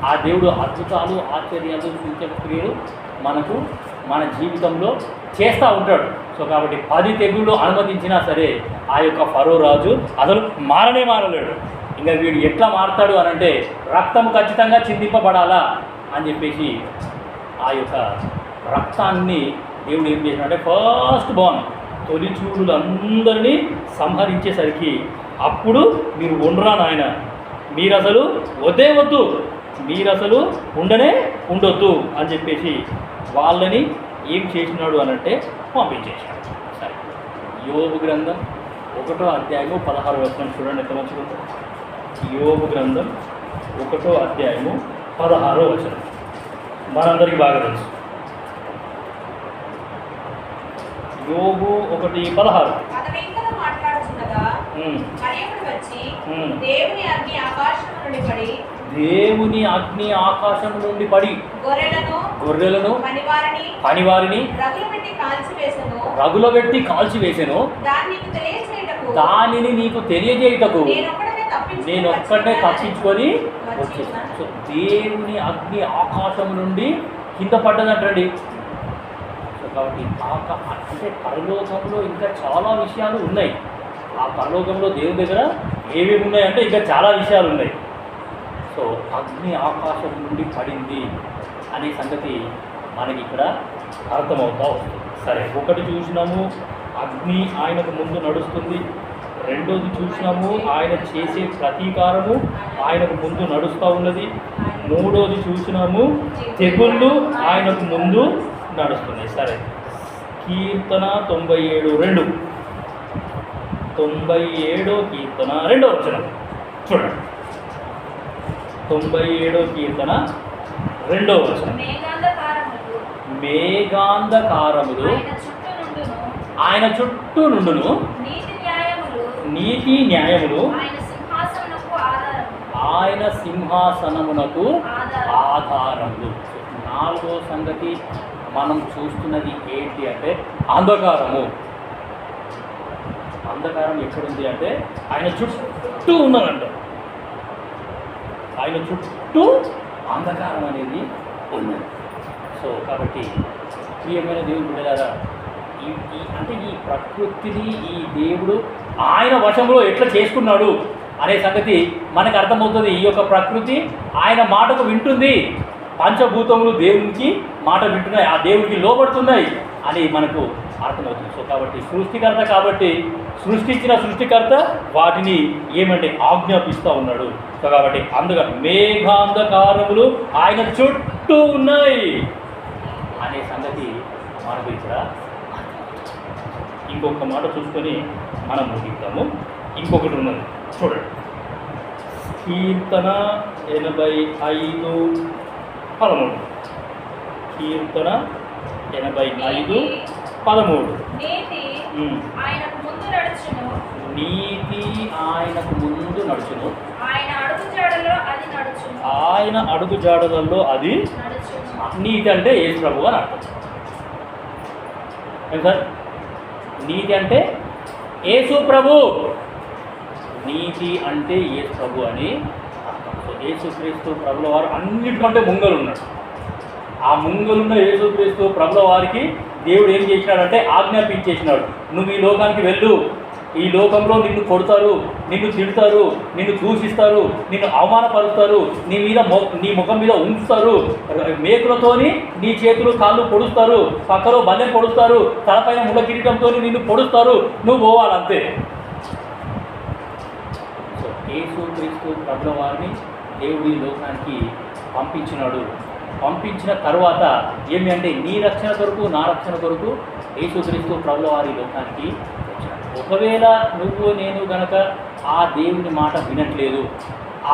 ఆ దేవుడు అద్భుతాలు, ఆశ్చర్యాలు, సూచక్రియలు మనకు మన జీవితంలో చేస్తూ ఉంటాడు. సో కాబట్టి 10 తెగుళ్ళు అనుమతించినా సరే ఆ యొక్క ఫరో రాజు అసలు మారలేడు. ఇంకా వీడు ఎట్లా మారుతాడు అని అంటే, రక్తం ఖచ్చితంగా చిందింపబడాలా అని చెప్పేసి ఆ యొక్క రక్తాన్ని దేవుడు ఏం చేసినాడంటే, ఫస్ట్ బాన్ తొలిచూడులందరినీ సంహరించేసరికి అప్పుడు మీరు ఉండరా నాయన, మీరు అసలు వద్దు, మీరు అసలు ఉండొద్దు అని చెప్పేసి వాళ్ళని ఏం చేసినాడు అని అంటే పంపించేసినాడు. సరే, యోబు గ్రంథం 1వ అధ్యాయము 16వ వచనం చూడండి, ఎంత మంచిగా ఉందో. యోబు గ్రంథం 1వ అధ్యాయము 16వ వచనం మనందరికీ బాగా తెలుసు. యోబు 1:16. దేవుని అగ్ని ఆకాశం నుండి పడి గొర్రెలను పనివారిని రగులబెట్టి కాల్చివేసెను. దానిని నీకు తెలియజేయుటకు నేను ఒక్కటే తప్పించుకొని వచ్చేసాను. సో దేవుని అగ్ని ఆకాశం నుండి కింద పడ్డదంటండి. సో కాబట్టి అంటే పరలోకంలో ఇంకా చాలా విషయాలు ఉన్నాయి. ఆ పరలోకంలో దేవుని దగ్గర ఏమేమి ఉన్నాయంటే ఇంకా చాలా విషయాలు ఉన్నాయి. సో అగ్ని ఆకాశం నుండి పడింది అనే సంగతి మనకి ఇక్కడ అర్థమవుతూ వస్తుంది. సరే, ఒకటి చూసినాము, అగ్ని ఆయనకు ముందు నడుస్తుంది. రెండోది చూసినాము, ఆయన చేసే ప్రతీకారము ఆయనకు ముందు నడుస్తూ ఉన్నది. మూడోది చూసినాము, తెగుళ్ళు ఆయనకు ముందు నడుస్తున్నాయి. సరే, కీర్తన 97:2. 97 కీర్తన 2వ వచనం చూడండి. 97 కీర్తన 2వ వచనం. మేఘాంధకారములు ఆయన చుట్టూ నుండును, నీతి న్యాయములు ఆయన సింహాసనమునకు ఆధారములు. 4వ సంగతి మనం చూస్తున్నది ఏంటి అంటే అంధకారము. అంధకారం ఎక్కడుంది అంటే ఆయన చుట్టూ ఉన్నదంట. ఆయన చుట్టూ అంధకారం అనేది ఉన్నది. సో కాబట్టి ప్రియమైన దేవుని బిడ్డలారా, అంటే ఈ ప్రకృతిని ఈ దేవుడు ఆయన వశంలో ఎట్లా చేసుకున్నాడు అనే సంగతి మనకు అర్థమవుతుంది. ఈ యొక్క ప్రకృతి ఆయన మాటకు వింటుంది, పంచభూతములు దేవునికి మాట వింటున్నాయి, ఆ దేవునికి లోబడుతున్నాయి అని మనకు అర్థమవుతుంది. సో కాబట్టి సృష్టికర్త, కాబట్టి సృష్టించిన సృష్టికర్త వాటిని ఏమంటే ఆజ్ఞాపిస్తూ ఉన్నాడు. సో కాబట్టి అందుగా మేఘాంధకారములు ఆయన చుట్టూ ఉన్నాయి అనే సంగతి మనకు ఇక్కడ. ఇంకొక మాట చూసుకొని మనం ముగిద్దాము. ఇంకొకటి ఉన్నది చూడండి. కీర్తన 85:13. కీర్తన 85:13. నీతి ఆయనకు ముందు నడుచును, ఆయన అడుగు జాడలలో అది నీతి అంటే యేసు ప్రభువు అని అర్థం. ఏం సార్? నీతి అంటే యేసు ప్రభు, నీతి అంటే యేసు ప్రభు అని అర్థం. సో యేసుక్రీస్తు ప్రభుల వారు అన్నిటికంటే ముంగలు ఉన్నాడు. ఆ ముంగలున్న యేసుక్రీస్తు ప్రభుల వారికి దేవుడు ఏం చేసినాడంటే ఆజ్ఞాపించేసినాడు, నువ్వు ఈ లోకానికి వెళ్ళు, ఈ లోకంలో నిన్ను కొడతారు, నిన్ను తిడతారు, నిన్ను దూషిస్తారు, నిన్ను అవమానపరుస్తారు, నీ ముఖం మీద ఉంచుతారు, మేకులతోని నీ చేతులు కాళ్ళు పొడుస్తారు, పక్కలో బల్లెం పొడుస్తారు, తలపైన ముళ్ళ కిరీటంతో నిన్ను పొడుస్తారు, నువ్వు పోవాలంతే. సో యేసుక్రీస్తు ప్రభుల వారిని దేవుడు ఈ లోకానికి పంపించినాడు. పంపించిన తర్వాత ఏమి అంటే నీ రక్షణ కొరకు, నా రక్షణ కొరకు యేసుక్రీస్తు ప్రభుల వారి లోకానికి వచ్చాడు. ఒకవేళ నువ్వు నేను గనక ఆ దేవుని మాట వినట్లేదు,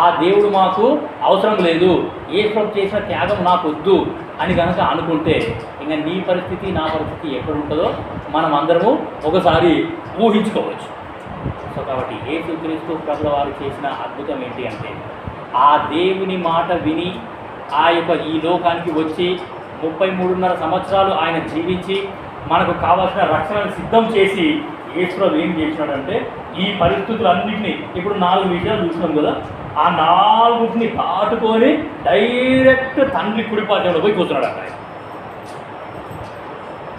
ఆ దేవుడు మాకు అవసరం లేదు, యేసు ప్రభు చేసిన త్యాగం నాకు వద్దు అని కనుక అనుకుంటే ఇంకా నీ పరిస్థితి నా పరిస్థితి ఎక్కడ ఉంటుందో మనం అందరము ఒకసారి ఊహించుకోవచ్చు. సో కాబట్టి యేసుక్రీస్తు ప్రభుల వారు చేసిన అద్భుతం ఏంటి అంటే ఆ దేవుని మాట విని ఆ యొక్క ఈ లోకానికి వచ్చి 33.5 సంవత్సరాలు ఆయన జీవించి మనకు కావాల్సిన రక్షణను సిద్ధం చేసి యేసు ప్రభు ఏం చేసినాడంటే ఈ పరిస్థితులన్నింటినీ ఇప్పుడు 4 విషయాలు చూసినాం కదా, ఆ 4ని దాటుకొని డైరెక్ట్ తండ్రి కుడిపాఠంలో పోయి కూర్చున్నాడు అక్కడ.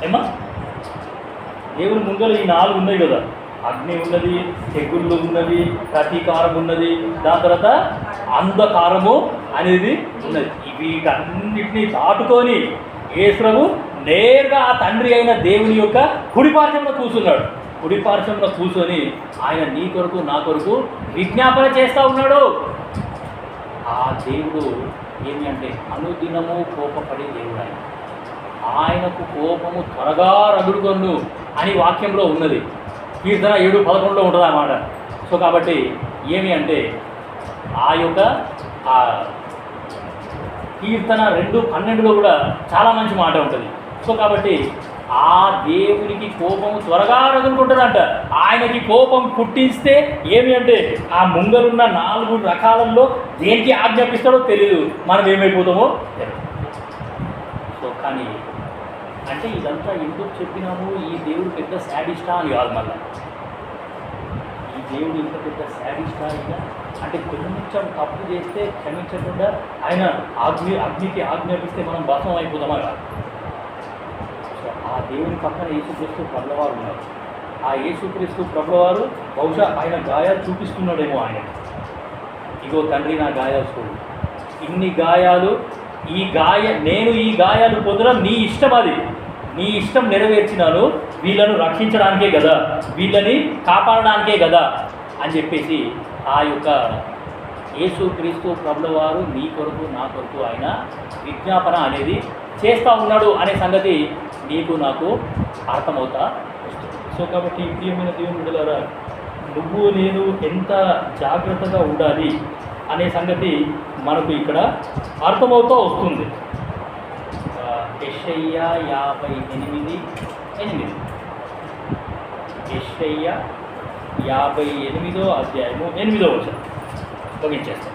ఏమా దేవుని ముందర ఈ 4 ఉన్నాయి కదా, అగ్ని ఉన్నది, తెగుళ్ళు ఉన్నది, ప్రతీకారం ఉన్నది, దాని తర్వాత అంధకారము అనేది ఉన్నది. వీటన్నిటినీ దాటుకొని యేసు ప్రభు నేరుగా ఆ తండ్రి అయిన దేవుని యొక్క కుడిపార్శ్వంలో కూర్చున్నాడు. కుడిపార్శ్వంలో కూర్చొని ఆయన నీ కొరకు నా కొరకు విజ్ఞాపన చేస్తూ ఉన్నాడు. ఆ దేవుడు ఏమి అంటే అనుదినము కోపపడే దేవుడు. ఆయనకు కోపము త్వరగా రగుడుకొను అని వాక్యంలో ఉన్నది. కీర్తన 7:11 ఉంటుంది అన్నమాట. సో కాబట్టి ఏమి అంటే ఆ యొక్క కీర్తన 2:12 కూడా చాలా మంచి మాట ఉంటుంది. సో కాబట్టి ఆ దేవునికి కోపము త్వరగా రగులుకుంటుందంట. ఆయనకి కోపం పుట్టిస్తే ఏమి అంటే ఆ ముంగలున్న 4 రకాలలో దేనికి ఆజ్ఞాపిస్తాడో తెలియదు, మనం ఏమైపోతామో తెలియదు. సో కానీ అంటే ఇదంతా ఎందుకు చెప్పినాము, ఈ దేవుడు పెద్ద శాడిస్టా అని కాదు. మళ్ళీ ఈ దేవుడు ఇంత పెద్ద శాడిస్టా అయినా అంటే కొంచెం తప్పు చేస్తే క్షమించకుండా ఆయన అగ్నికి ఆజ్ఞాపిస్తే మనం భస్మం అయిపోతామా కాదు. సో ఆ దేవుని పక్కన యేసుక్రీస్తు ప్రభులవారు ఉన్నారు. ఆ యేసుక్రీస్తు ప్రభులవారు బహుశా ఆయన గాయాలు చూపిస్తున్నాడేమో. ఆయన ఇగో తండ్రి నా గాయాలు చూడు, ఇన్ని గాయాలు, నేను ఈ గాయాలు పొందడం నీ ఇష్టం, అది నీ ఇష్టం నెరవేర్చినాను, వీళ్ళను రక్షించడానికే కదా, వీళ్ళని కాపాడడానికే కదా అని చెప్పేసి ఆ యొక్క యేసుక్రీస్తు ప్రభుల వారు నీ కొరకు నా కొరకు ఆయన విజ్ఞాపన అనేది చేస్తూ ఉన్నాడు అనే సంగతి నీకు నాకు అర్థమవుతా వస్తుంది. సో కాబట్టి ప్రియమైన దేవుని బిడ్డలారా, నువ్వు నేను ఎంత జాగ్రత్తగా ఉండాలి అనే సంగతి మనకు ఇక్కడ అర్థమవుతూ వస్తుంది. యెషయా 58:8. యెషయా 58వ అధ్యాయము 8వ వచనం ముగించేస్తాం.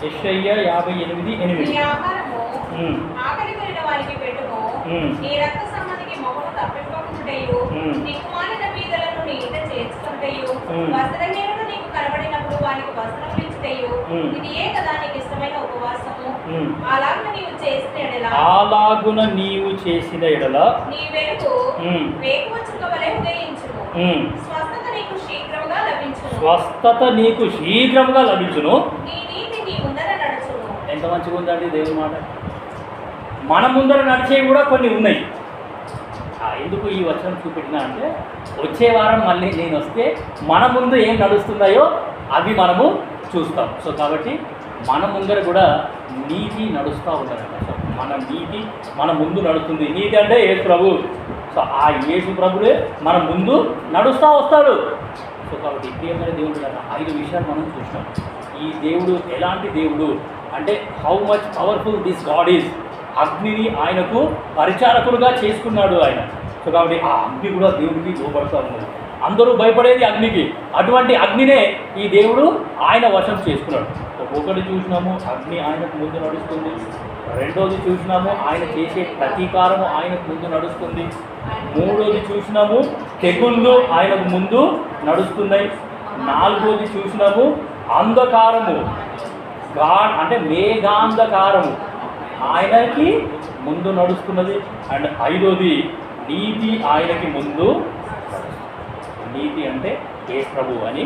యెషయా 58:8. నీ ఆహారము ఆకలి కొనిన వారికి పెట్టుము, నీ రక్త సంబంధికి మొహము తప్పింపకుండుటయు, నీ కుమారుల బీదలను నీ ఇంట చేర్చుకుంటయు, వస్త్రహీనుడు నీకు కనబడినప్పుడు వానికి వస్త్రం ఇచ్చుటయు, ఇది ఏ కదా నీకు ఇష్టమైన ఉపవాసము. అలాగున నీవు చేసిన ఎడల నీ వెలుగు వేకువ చుక్క వలె ఉదయించును, స్వస్థత నీకు శీఘ్రముగా లభించును. స్వస్థత నీకు శీఘ్రముగా లభించును. నీ నీతి నీ ముందర నడుచును. ఎంత మంచిగా ఉందండి దేవుని మాట. మన ముందర నడిచేవి కూడా కొన్ని ఉన్నాయి. ఎందుకు ఈ వచనం చూపెట్టినా అంటే, వచ్చే వారం మళ్ళీ నేను వస్తే మన ముందు ఏం నడుస్తున్నాయో అవి మనము చూస్తాం. సో కాబట్టి మన ముందర కూడా నీతి నడుస్తూ ఉండాలంట. సో మన నీతి మన ముందు నడుస్తుంది. నీతి అంటే యేసు ప్రభు. సో ఆ యేసు ప్రభులే మన ముందు నడుస్తూ వస్తాడు. సో కాబట్టి ప్రియమైన దేవుడు 5 విషయాలు మనం చూస్తాం. ఈ దేవుడు ఎలాంటి దేవుడు అంటే, how much powerful this God is. అగ్నిని ఆయనకు పరిచారకులుగా చేసుకున్నాడు ఆయన. సో కాబట్టి ఆ అగ్ని కూడా దేవుడికి లోపడుతూ ఉన్నది. అందరూ భయపడేది అగ్నికి. అటువంటి అగ్నినే ఈ దేవుడు ఆయన వశం చేసుకున్నాడు. ఒకటి చూసినాము, అగ్ని ఆయనకు ముందు నడుస్తుంది. రెండోది చూసినాము, ఆయన చేసే ప్రతీకారము ఆయనకు ముందు నడుస్తుంది. మూడోది చూసినాము, తెగుళ్ళు ఆయనకు ముందు నడుస్తున్నాయి. నాలుగోది చూసినాము, అంధకారము అంటే మేఘాంధకారము ఆయనకి ముందు నడుస్తున్నది. అండ్ 5వది నీతి ఆయనకి ముందు. నీతి అంటే యేసు ప్రభు అని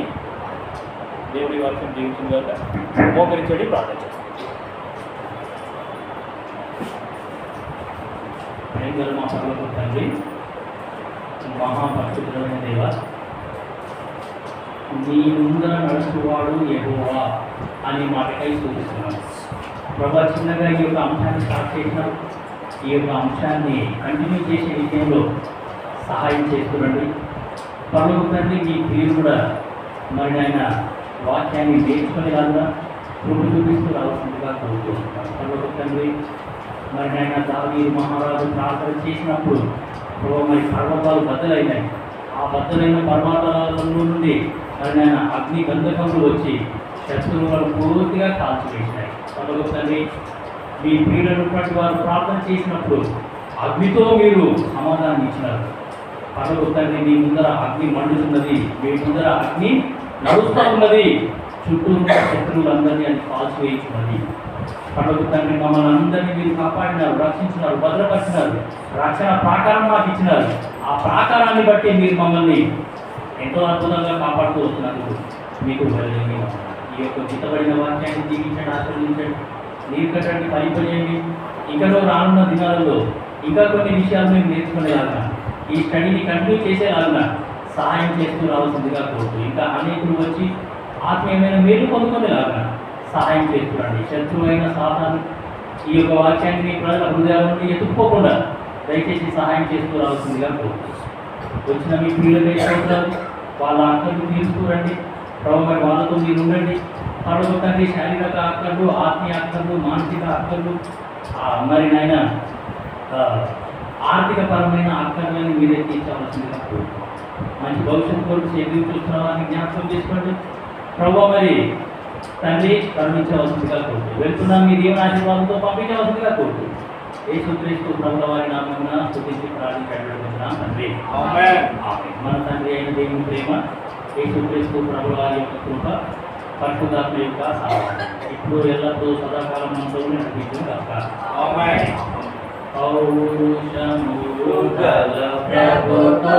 దేవుడి వాక్యం జీవితం కనుక మోకరించడి ప్రార్థన చేస్తాం. మా పర్వత తండ్రి, మహాపరిశుద్ధమైన దేవ, నీ ముందర నడుచువాడు యెహోవా అని మాటకై సూచిస్తున్నాను. ప్రభా, చిన్నగా ఈ యొక్క అంశాన్ని స్టార్ట్ చేసినాం. ఈ యొక్క అంశాన్ని కంటిన్యూ చేసే విషయంలో సహాయం చేస్తున్నండి. పర్వత తండ్రి, మీ ప్రియులు కూడా మరి ఆయన వాక్యాన్ని నేర్చుకునేలాగా కృప చూపిస్తూ రావాల్సిందిగా కోరుకుంటున్నాను. పర్వత తండ్రి, మరి ఆయన దావీదు మహారాజు ప్రార్థన చేసినప్పుడు మరి పర్వతాలు బద్దలైనాయి. ఆ బద్దలైన పర్వతాల నుండి మరి ఆయన అగ్ని గంధకములు వచ్చి శత్రువులను పూర్తిగా కాల్చివేసినాయి. పర్వత తండ్రి, మీ ప్రియులైనటువంటి వారు ప్రార్థన చేసినప్పుడు అగ్నితో మీరు సమాధానం ఇచ్చినారు. పర్వత తండ్రి, మీ ముందర అగ్ని మండుతున్నది, మీ ముందర అగ్ని నడుస్తూ ఉన్నది, చుట్టూ శత్రువులందరినీ అది కాల్చివేయించున్నది. పర్వత తండ్రి, మమ్మల్ని అందరినీ మీరు కాపాడినారు, రక్షించినారు, భద్రపరిచినారు, రక్షణ ప్రాకారం మాకు ఇచ్చినారు. ఆ ప్రాకారాన్ని బట్టి మీరు మమ్మల్ని ఎంతో అద్భుతంగా కాపాడుతూ వస్తున్నారు. మీకు బయలుదేరి ఈ యొక్క చిత్తబడిన వాక్యాన్ని జీవించండి, ఆశ్రయించండి, నీరు కట్టండి, ఫలింపజేయండి. ఇంకనో రానున్న దినాలలో ఇంకా కొన్ని విషయాలు మేము నేర్చుకునేలాగా, ఈ స్టడీని కంటిన్యూ చేసేలాగా సహాయం చేస్తూ రావాల్సిందిగా కోరుతూ, ఇంకా అనేకులు వచ్చి ఆత్మీయమైన మేలు పొందుకునేలాగా సహాయం చేస్తున్నాండి. శత్రువైన సాతాను ఈ యొక్క వాక్యాన్ని ప్రజల హృదయాల నుండి ఎత్తుక్కోకుండా దయచేసి సహాయం చేస్తూ రావాల్సిందిగా కోరుతూ, వచ్చిన మీ ప్రియులైన వాళ్ళ అక్కర్లు తీర్చుకోరండి. ప్రభు, మరి వాళ్ళతో మీరు ఉండండి. పర్వత తండ్రి, శారీరక అక్కర్లు, ఆత్మీయ అక్కర్లు, మానసిక అక్కర్లు, మరి నాయన ఆర్థిక పరమైన అక్కర్లని మీరే తీర్చవలసిందిగా కోరుతున్నాం. మంచి భవిష్యత్తు కొరకు ఎదురు చూస్తున్న వారిని జ్ఞాపకం చేసుకోండి. ప్రభు, మరి తండ్రి కరుణించవలసిందిగా కోరుతూ, వెళ్తున్నా మీ దేవుని ఆశీర్వాదంతో పంపించవలసిందిగా కోరుతూ, యేసుక్రీస్తు ప్రభుల వారి నామమున స్తుతించి ప్రార్థించుకుంటున్నాం తండ్రి. ఆమేన్. మన తండ్రి అయిన దేవుని ప్రేమ, యేసుక్రీస్తు ప్రభుల వారి యొక్క కృప, పరిశుద్ధాత్మ యొక్క సహాయం ఇప్పుడు ఎల్లప్పుడూ సదాకాలం మనతో నడిపించుగాక. ఆమేన్. పౌరుషము గల ప్రభుతో